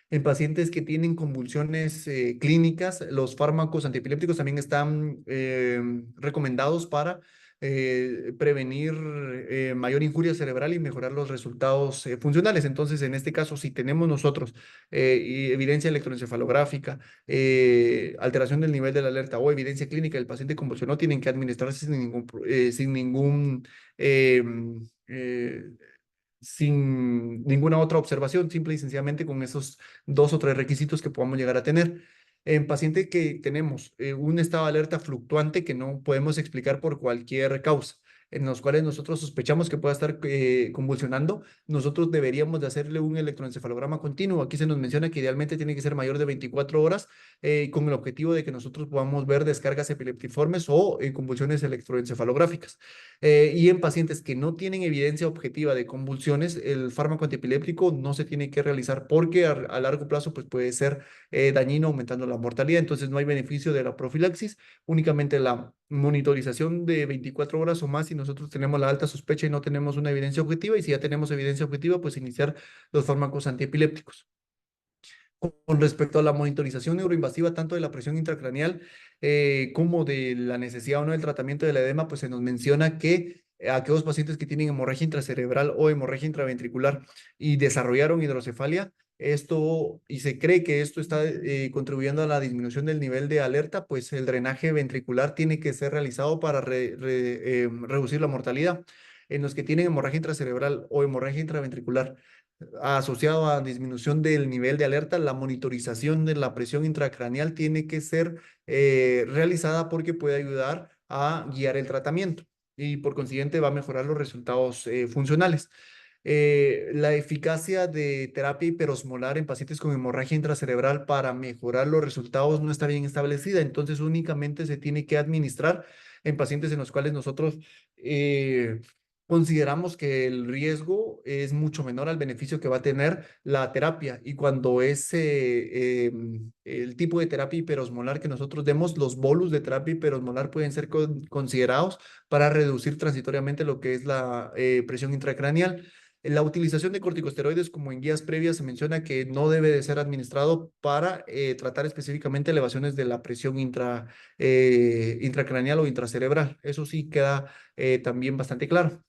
En pacientes que tienen convulsiones clínicas, los fármacos antiepilépticos también están recomendados para prevenir mayor injuria cerebral y mejorar los resultados funcionales. Entonces, en este caso, si tenemos nosotros evidencia electroencefalográfica, alteración del nivel de la alerta o evidencia clínica del paciente convulsionó, tienen que administrarse eh, eh, sin ninguna otra observación, simple y sencillamente con esos 2 o 3 requisitos que podamos llegar a tener. En paciente que tenemos un estado de alerta fluctuante que no podemos explicar por cualquier causa. en los cuales nosotros sospechamos que pueda estar convulsionando, nosotros deberíamos de hacerle un electroencefalograma continuo. Aquí se nos menciona que idealmente tiene que ser mayor de 24 horas con el objetivo de que nosotros podamos ver descargas epileptiformes o convulsiones electroencefalográficas. Y en pacientes que no tienen evidencia objetiva de convulsiones, el fármaco antiepiléptico no se tiene que realizar porque a largo plazo pues, puede ser dañino aumentando la mortalidad. Entonces no hay beneficio de la profilaxis, únicamente la monitorización de 24 horas o más si nosotros tenemos la alta sospecha y no tenemos una evidencia objetiva. Y si ya tenemos evidencia objetiva, pues iniciar los fármacos antiepilépticos. Con respecto a la monitorización neuroinvasiva, tanto de la presión intracraneal como de la necesidad o no del tratamiento del edema, pues se nos menciona que aquellos pacientes que tienen hemorragia intracerebral o hemorragia intraventricular y desarrollaron hidrocefalia, esto, y se cree que esto está contribuyendo a la disminución del nivel de alerta, pues el drenaje ventricular tiene que ser realizado para reducir la mortalidad. En los que tienen hemorragia intracerebral o hemorragia intraventricular, asociado a disminución del nivel de alerta, la monitorización de la presión intracraneal tiene que ser realizada porque puede ayudar a guiar el tratamiento y por consiguiente va a mejorar los resultados funcionales. La eficacia de terapia hiperosmolar en pacientes con hemorragia intracerebral para mejorar los resultados no está bien establecida, entonces únicamente se tiene que administrar en pacientes en los cuales nosotros consideramos que el riesgo es mucho menor al beneficio que va a tener la terapia. Y cuando es el tipo de terapia hiperosmolar que nosotros demos, los bolus de terapia hiperosmolar pueden ser considerados para reducir transitoriamente lo que es la presión intracraneal. La utilización de corticosteroides, como en guías previas se menciona que no debe de ser administrado para tratar específicamente elevaciones de la presión intracraneal o intracerebral. Eso sí queda también bastante claro.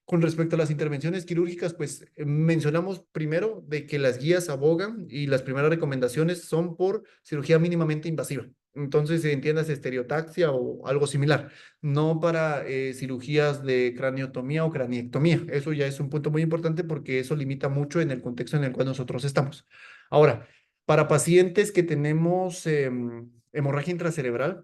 Con respecto a las intervenciones quirúrgicas, pues mencionamos primero de que las guías abogan y las primeras recomendaciones son por cirugía mínimamente invasiva. Entonces, entiendas estereotaxia o algo similar, no para cirugías de craniotomía o craniectomía. Eso ya es un punto muy importante porque eso limita mucho en el contexto en el cual nosotros estamos. Ahora, para pacientes que tenemos hemorragia intracerebral,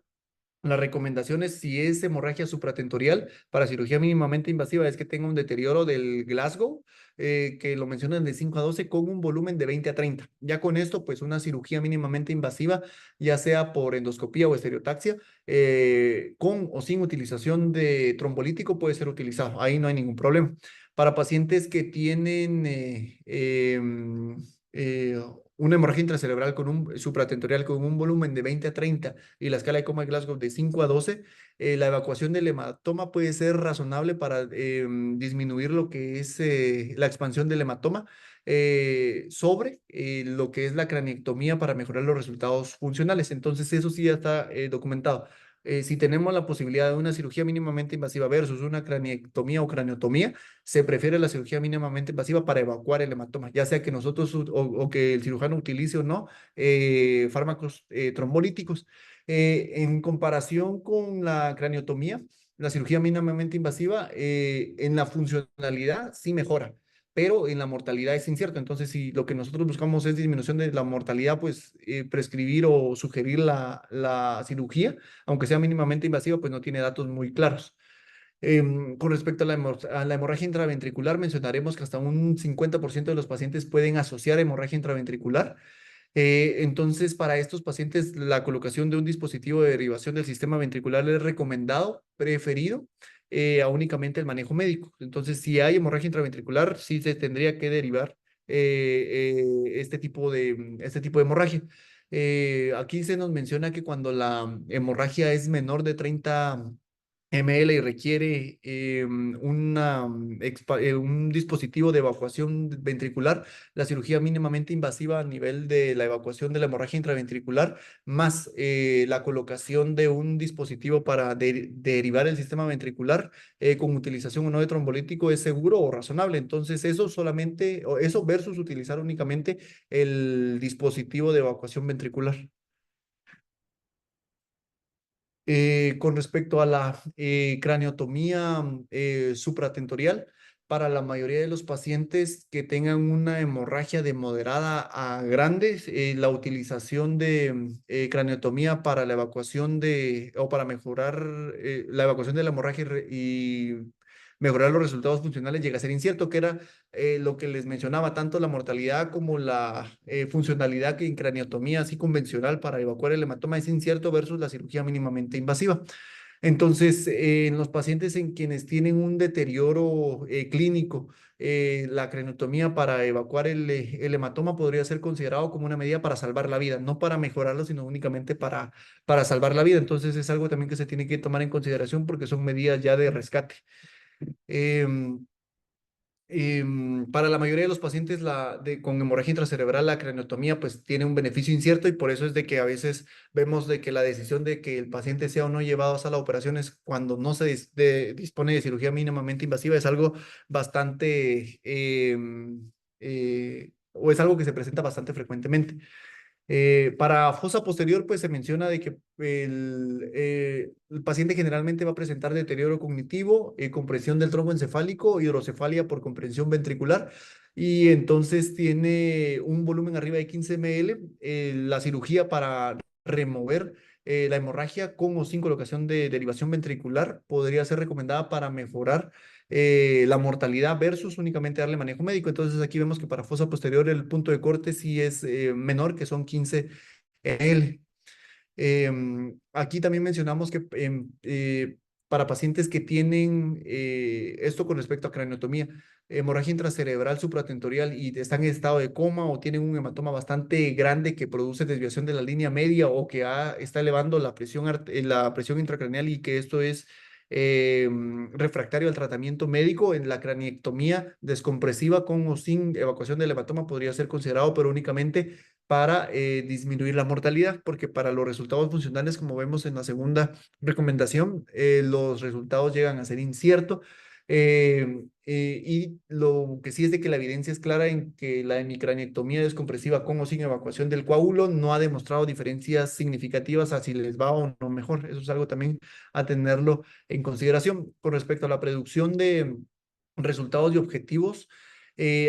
las recomendaciones, si es hemorragia supratentorial, para cirugía mínimamente invasiva, es que tenga un deterioro del Glasgow, que lo mencionan de 5 a 12 con un volumen de 20 a 30. Ya con esto, pues una cirugía mínimamente invasiva, ya sea por endoscopía o estereotaxia, con o sin utilización de trombolítico puede ser utilizado. Ahí no hay ningún problema. Para pacientes que tienen eh, una hemorragia intracerebral con un supratentorial con un volumen de 20 a 30 y la escala de coma de Glasgow de 5 a 12, la evacuación del hematoma puede ser razonable para disminuir lo que es la expansión del hematoma sobre lo que es la craniectomía para mejorar los resultados funcionales. Entonces, eso sí ya está documentado. Si tenemos la posibilidad de una cirugía mínimamente invasiva versus una craniectomía o craniotomía, se prefiere la cirugía mínimamente invasiva para evacuar el hematoma, ya sea que nosotros o que el cirujano utilice o no fármacos trombolíticos. En comparación con la craniotomía, la cirugía mínimamente invasiva en la funcionalidad sí mejora, pero en la mortalidad es incierto. Entonces, si lo que nosotros buscamos es disminución de la mortalidad, pues prescribir o sugerir la cirugía, aunque sea mínimamente invasiva, pues no tiene datos muy claros. Con respecto a a la hemorragia intraventricular, mencionaremos que hasta un 50% de los pacientes pueden asociar hemorragia intraventricular. Entonces, para estos pacientes, la colocación de un dispositivo de derivación del sistema ventricular es recomendado, preferido, a únicamente el manejo médico. Entonces, si hay hemorragia intraventricular, sí se tendría que derivar este tipo de hemorragia. Aquí se nos menciona que cuando la hemorragia es menor de 30 ml y requiere un dispositivo de evacuación ventricular, la cirugía mínimamente invasiva a nivel de la evacuación de la hemorragia intraventricular, más la colocación de un dispositivo para derivar el sistema ventricular con utilización o no de trombolítico es seguro o razonable. Entonces, eso solamente, o eso versus utilizar únicamente el dispositivo de evacuación ventricular. Con respecto a la craniotomía supratentorial, para la mayoría de los pacientes que tengan una hemorragia de moderada a grande, la utilización de craniotomía para la evacuación o para mejorar la evacuación de la hemorragia mejorar los resultados funcionales llega a ser incierto, que era lo que les mencionaba, tanto la mortalidad como la funcionalidad que en craniotomía así convencional para evacuar el hematoma es incierto versus la cirugía mínimamente invasiva. Entonces, en los pacientes en quienes tienen un deterioro clínico, la craniotomía para evacuar el hematoma podría ser considerado como una medida para salvar la vida, no para mejorarlo, sino únicamente para salvar la vida. Entonces, es algo también que se tiene que tomar en consideración porque son medidas ya de rescate. Em, para la mayoría de los pacientes con hemorragia intracerebral, la craniotomía pues tiene un beneficio incierto y por eso es de que a veces vemos de que la decisión de que el paciente sea o no llevado a sala de operaciones cuando no se dispone de cirugía mínimamente invasiva es algo bastante, o es algo que se presenta bastante frecuentemente. Para fosa posterior, pues se menciona de que el paciente generalmente va a presentar deterioro cognitivo, compresión del tronco encefálico, hidrocefalia por comprensión ventricular, y entonces tiene un volumen arriba de 15 ml. La cirugía para remover la hemorragia con o sin colocación de derivación ventricular podría ser recomendada para mejorar la mortalidad versus únicamente darle manejo médico. Entonces aquí vemos que para fosa posterior el punto de corte sí es menor, que son 15 ml. Aquí también mencionamos que para pacientes que tienen esto con respecto a craniotomía, hemorragia intracerebral supratentorial y están en estado de coma o tienen un hematoma bastante grande que produce desviación de la línea media o que está elevando la presión intracraneal y que esto es refractario al tratamiento médico, en la craniectomía descompresiva con o sin evacuación del hematoma podría ser considerado, pero únicamente para disminuir la mortalidad, porque para los resultados funcionales, como vemos en la segunda recomendación, los resultados llegan a ser inciertos. Y lo que sí es de que la evidencia es clara en que la hemicraniectomía descompresiva con o sin evacuación del coágulo no ha demostrado diferencias significativas a si les va o no mejor. Eso es algo también a tenerlo en consideración. Con respecto a la producción de resultados y objetivos,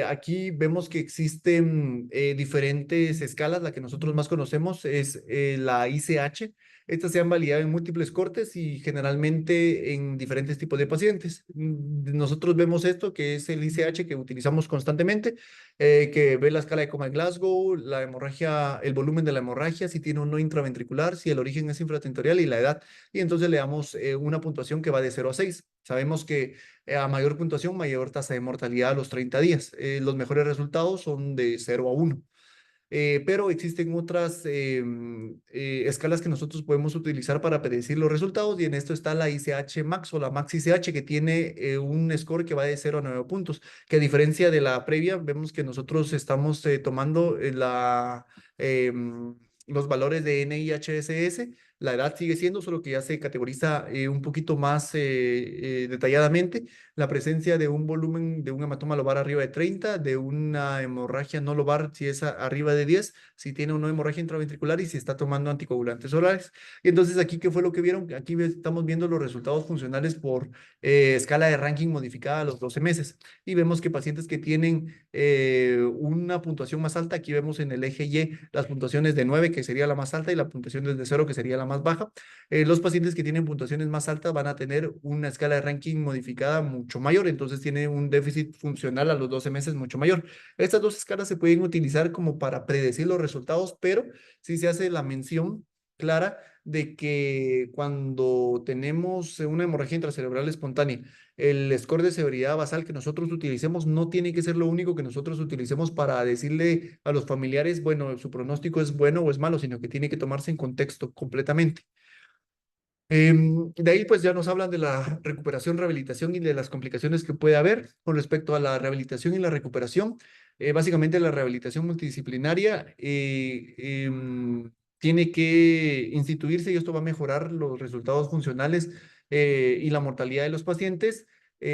aquí vemos que existen diferentes escalas. La que nosotros más conocemos es la ICH. Estas se han validado en múltiples cortes y generalmente en diferentes tipos de pacientes. Nosotros vemos esto, que es el ICH que utilizamos constantemente, que ve la escala de coma de Glasgow, la hemorragia, el volumen de la hemorragia, si tiene o no intraventricular, si el origen es infratentorial y la edad. Y entonces le damos una puntuación que va de 0 a 6. Sabemos que a mayor puntuación, mayor tasa de mortalidad a los 30 días. Los mejores resultados son de 0 a 1. Pero existen otras escalas que nosotros podemos utilizar para predecir los resultados y en esto está la ICH Max o la Max ICH que tiene un score que va de 0 a 9 puntos, que a diferencia de la previa, vemos que nosotros estamos tomando los valores de NIHSS. La edad sigue siendo, solo que ya se categoriza un poquito más detalladamente la presencia de un volumen de un hematoma lobar arriba de 30, de una hemorragia no lobar si es arriba de 10, si tiene una hemorragia intraventricular y si está tomando anticoagulantes orales. Y entonces aquí, ¿qué fue lo que vieron? Aquí estamos viendo los resultados funcionales por escala de ranking modificada a los 12 meses. Y vemos que pacientes que tienen una puntuación más alta, aquí vemos en el eje Y las puntuaciones de 9, que sería la más alta, y la puntuación desde 0, que sería la más baja. Los pacientes que tienen puntuaciones más altas van a tener una escala de ranking modificada mucho mayor, entonces tiene un déficit funcional a los 12 meses mucho mayor. Estas dos escalas se pueden utilizar como para predecir los resultados, pero sí se hace la mención clara de que cuando tenemos una hemorragia intracerebral espontánea, el score de severidad basal que nosotros utilicemos no tiene que ser lo único que nosotros utilicemos para decirle a los familiares, bueno, su pronóstico es bueno o es malo, sino que tiene que tomarse en contexto completamente. De ahí pues ya nos hablan de la recuperación, rehabilitación y de las complicaciones que puede haber con respecto a la rehabilitación y la recuperación. Básicamente la rehabilitación multidisciplinaria tiene que instituirse y esto va a mejorar los resultados funcionales y la mortalidad de los pacientes la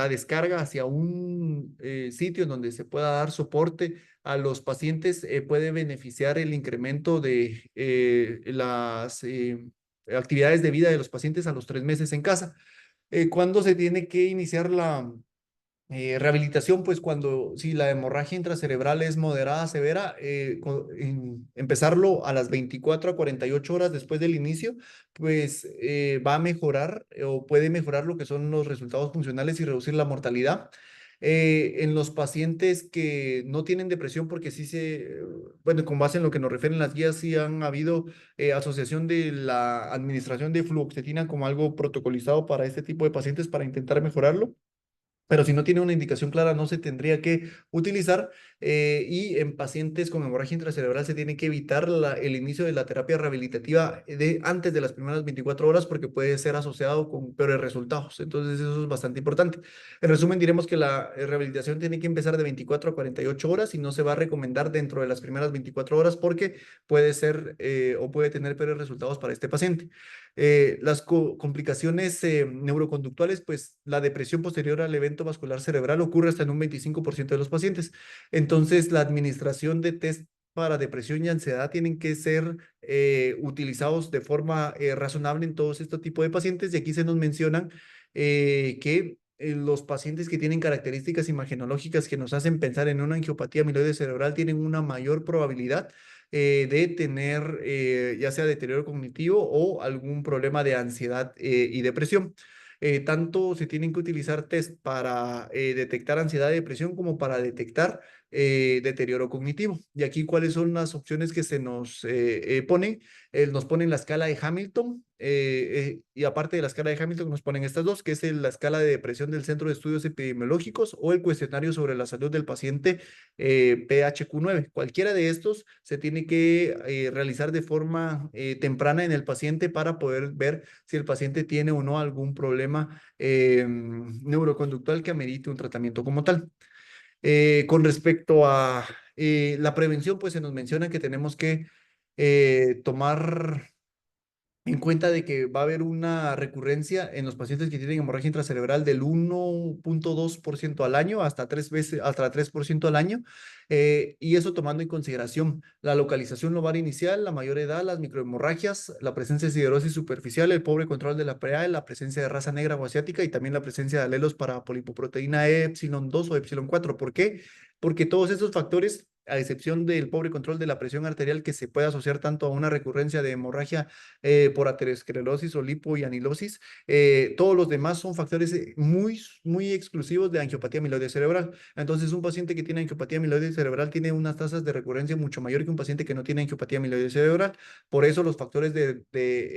descarga hacia un sitio en donde se pueda dar soporte a los pacientes puede beneficiar el incremento de las actividades de vida de los pacientes a los 3 meses en casa. ¿Cuándo se tiene que iniciar Rehabilitación, pues cuando si la hemorragia intracerebral es moderada, severa, empezarlo a las 24 a 48 horas después del inicio, pues va a mejorar o puede mejorar lo que son los resultados funcionales y reducir la mortalidad. En los pacientes que no tienen depresión, porque sí bueno, con base en lo que nos refieren las guías, sí han habido asociación de la administración de fluoxetina como algo protocolizado para este tipo de pacientes para intentar mejorarlo, pero si no tiene una indicación clara no se tendría que utilizar, y en pacientes con hemorragia intracerebral se tiene que evitar el inicio de la terapia rehabilitativa antes de las primeras 24 horas porque puede ser asociado con peores resultados. Entonces eso es bastante importante. En resumen, diremos que la rehabilitación tiene que empezar de 24 a 48 horas y no se va a recomendar dentro de las primeras 24 horas porque puede ser o puede tener peores resultados para este paciente. Las complicaciones neuroconductuales, pues la depresión posterior al evento vascular cerebral ocurre hasta en un 25% de los pacientes. Entonces, la administración de test para depresión y ansiedad tienen que ser utilizados de forma razonable en todos estos tipos de pacientes. Y aquí se nos mencionan que los pacientes que tienen características imagenológicas que nos hacen pensar en una angiopatía amiloide cerebral tienen una mayor probabilidad de tener ya sea deterioro cognitivo o algún problema de ansiedad y depresión. Tanto se tienen que utilizar test para detectar ansiedad y depresión como para detectar deterioro cognitivo. Y aquí, ¿cuáles son las opciones que se nos ponen? Nos ponen la escala de Hamilton, y aparte de la escala de Hamilton nos ponen estas dos, que es la escala de depresión del Centro de Estudios Epidemiológicos o el cuestionario sobre la salud del paciente PHQ-9. Cualquiera de estos se tiene que realizar de forma temprana en el paciente para poder ver si el paciente tiene o no algún problema neuroconductual que amerite un tratamiento como tal. Con respecto a la prevención, pues se nos menciona que tenemos que tomar en cuenta de que va a haber una recurrencia en los pacientes que tienen hemorragia intracerebral del 1,2% al año hasta 3 veces, hasta 3% al año, y eso tomando en consideración la localización lobar inicial, la mayor edad, las microhemorragias, la presencia de siderosis superficial, el pobre control de la PREA, la presencia de raza negra o asiática y también la presencia de alelos para polipoproteína E epsilon 2 o epsilon 4. ¿Por qué? Porque todos estos factores, a excepción del pobre control de la presión arterial que se puede asociar tanto a una recurrencia de hemorragia por aterosclerosis o lipoanilosis. Todos los demás son factores muy exclusivos de angiopatía amiloide cerebral. Entonces, un paciente que tiene angiopatía amiloide cerebral tiene unas tasas de recurrencia mucho mayor que un paciente que no tiene angiopatía amiloide cerebral. Por eso los factores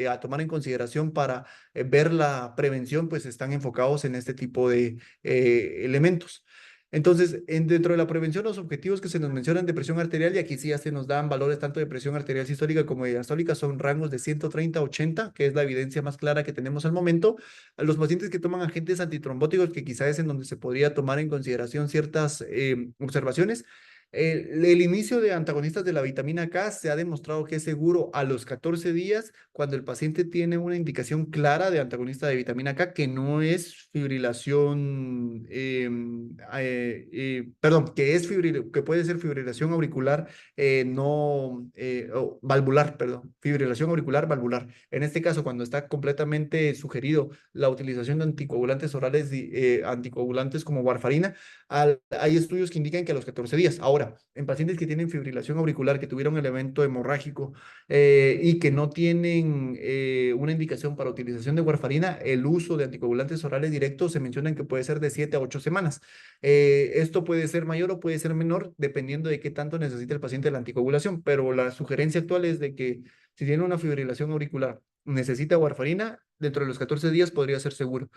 a tomar en consideración para ver la prevención, pues están enfocados en este tipo de elementos. Entonces, dentro de la prevención, los objetivos que se nos mencionan de presión arterial, y aquí sí ya se nos dan valores tanto de presión arterial sistólica como de diastólica, son rangos de 130 a 80, que es la evidencia más clara que tenemos al momento. A los pacientes que toman agentes antitrombóticos, que quizás es en donde se podría tomar en consideración ciertas observaciones. El inicio de antagonistas de la vitamina K se ha demostrado que es seguro a los 14 días cuando el paciente tiene una indicación clara de antagonista de vitamina K que no es fibrilación, perdón, que puede ser fibrilación auricular, no valvular, perdón, fibrilación auricular valvular. En este caso, cuando está completamente sugerido la utilización de anticoagulantes orales, anticoagulantes como warfarina, hay estudios que indican que a los 14 días. Ahora, en pacientes que tienen fibrilación auricular, que tuvieron el evento hemorrágico y que no tienen una indicación para utilización de warfarina, el uso de anticoagulantes orales directos se mencionan que puede ser de 7 a 8 semanas. Esto puede ser mayor o puede ser menor dependiendo de qué tanto necesita el paciente la anticoagulación, pero la sugerencia actual es de que si tiene una fibrilación auricular, necesita warfarina, dentro de los 14 días podría ser seguro.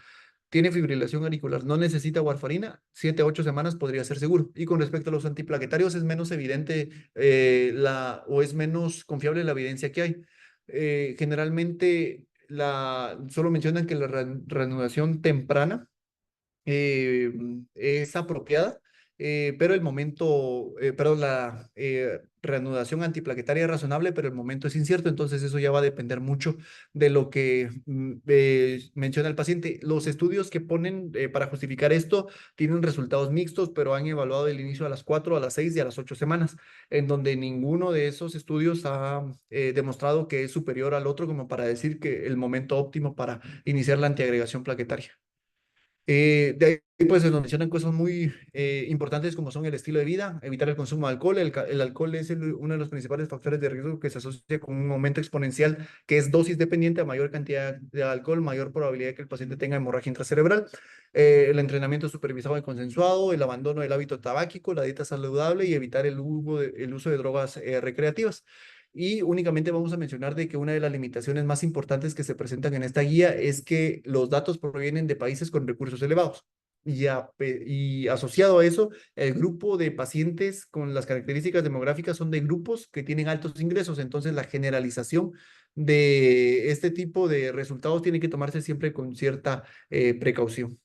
Tiene fibrilación auricular, no necesita warfarina, 7 a 8 semanas podría ser seguro. Y con respecto a los antiplaquetarios, es menos evidente o es menos confiable la evidencia que hay. Generalmente, solo mencionan que la reanudación temprana eh, es apropiada, pero el momento, perdón, la reanudación antiplaquetaria es razonable, pero el momento es incierto, entonces eso ya va a depender mucho de lo que menciona el paciente. Los estudios que ponen para justificar esto tienen resultados mixtos, pero han evaluado el inicio a las 4, a las 6 y a las 8 semanas, en donde ninguno de esos estudios ha demostrado que es superior al otro como para decir que el momento óptimo para iniciar la antiagregación plaquetaria. De Y pues se nos mencionan cosas muy importantes como son el estilo de vida, evitar el consumo de alcohol. El alcohol es uno de los principales factores de riesgo que se asocia con un aumento exponencial que es dosis dependiente. A mayor cantidad de alcohol, mayor probabilidad de que el paciente tenga hemorragia intracerebral. El entrenamiento supervisado y consensuado, el abandono del hábito tabáquico, la dieta saludable y evitar el uso de drogas recreativas. Y únicamente vamos a mencionar de que una de las limitaciones más importantes que se presentan en esta guía es que los datos provienen de países con recursos elevados. Y asociado a eso, el grupo de pacientes con las características demográficas son de grupos que tienen altos ingresos. Entonces, la generalización de este tipo de resultados tiene que tomarse siempre con cierta precaución.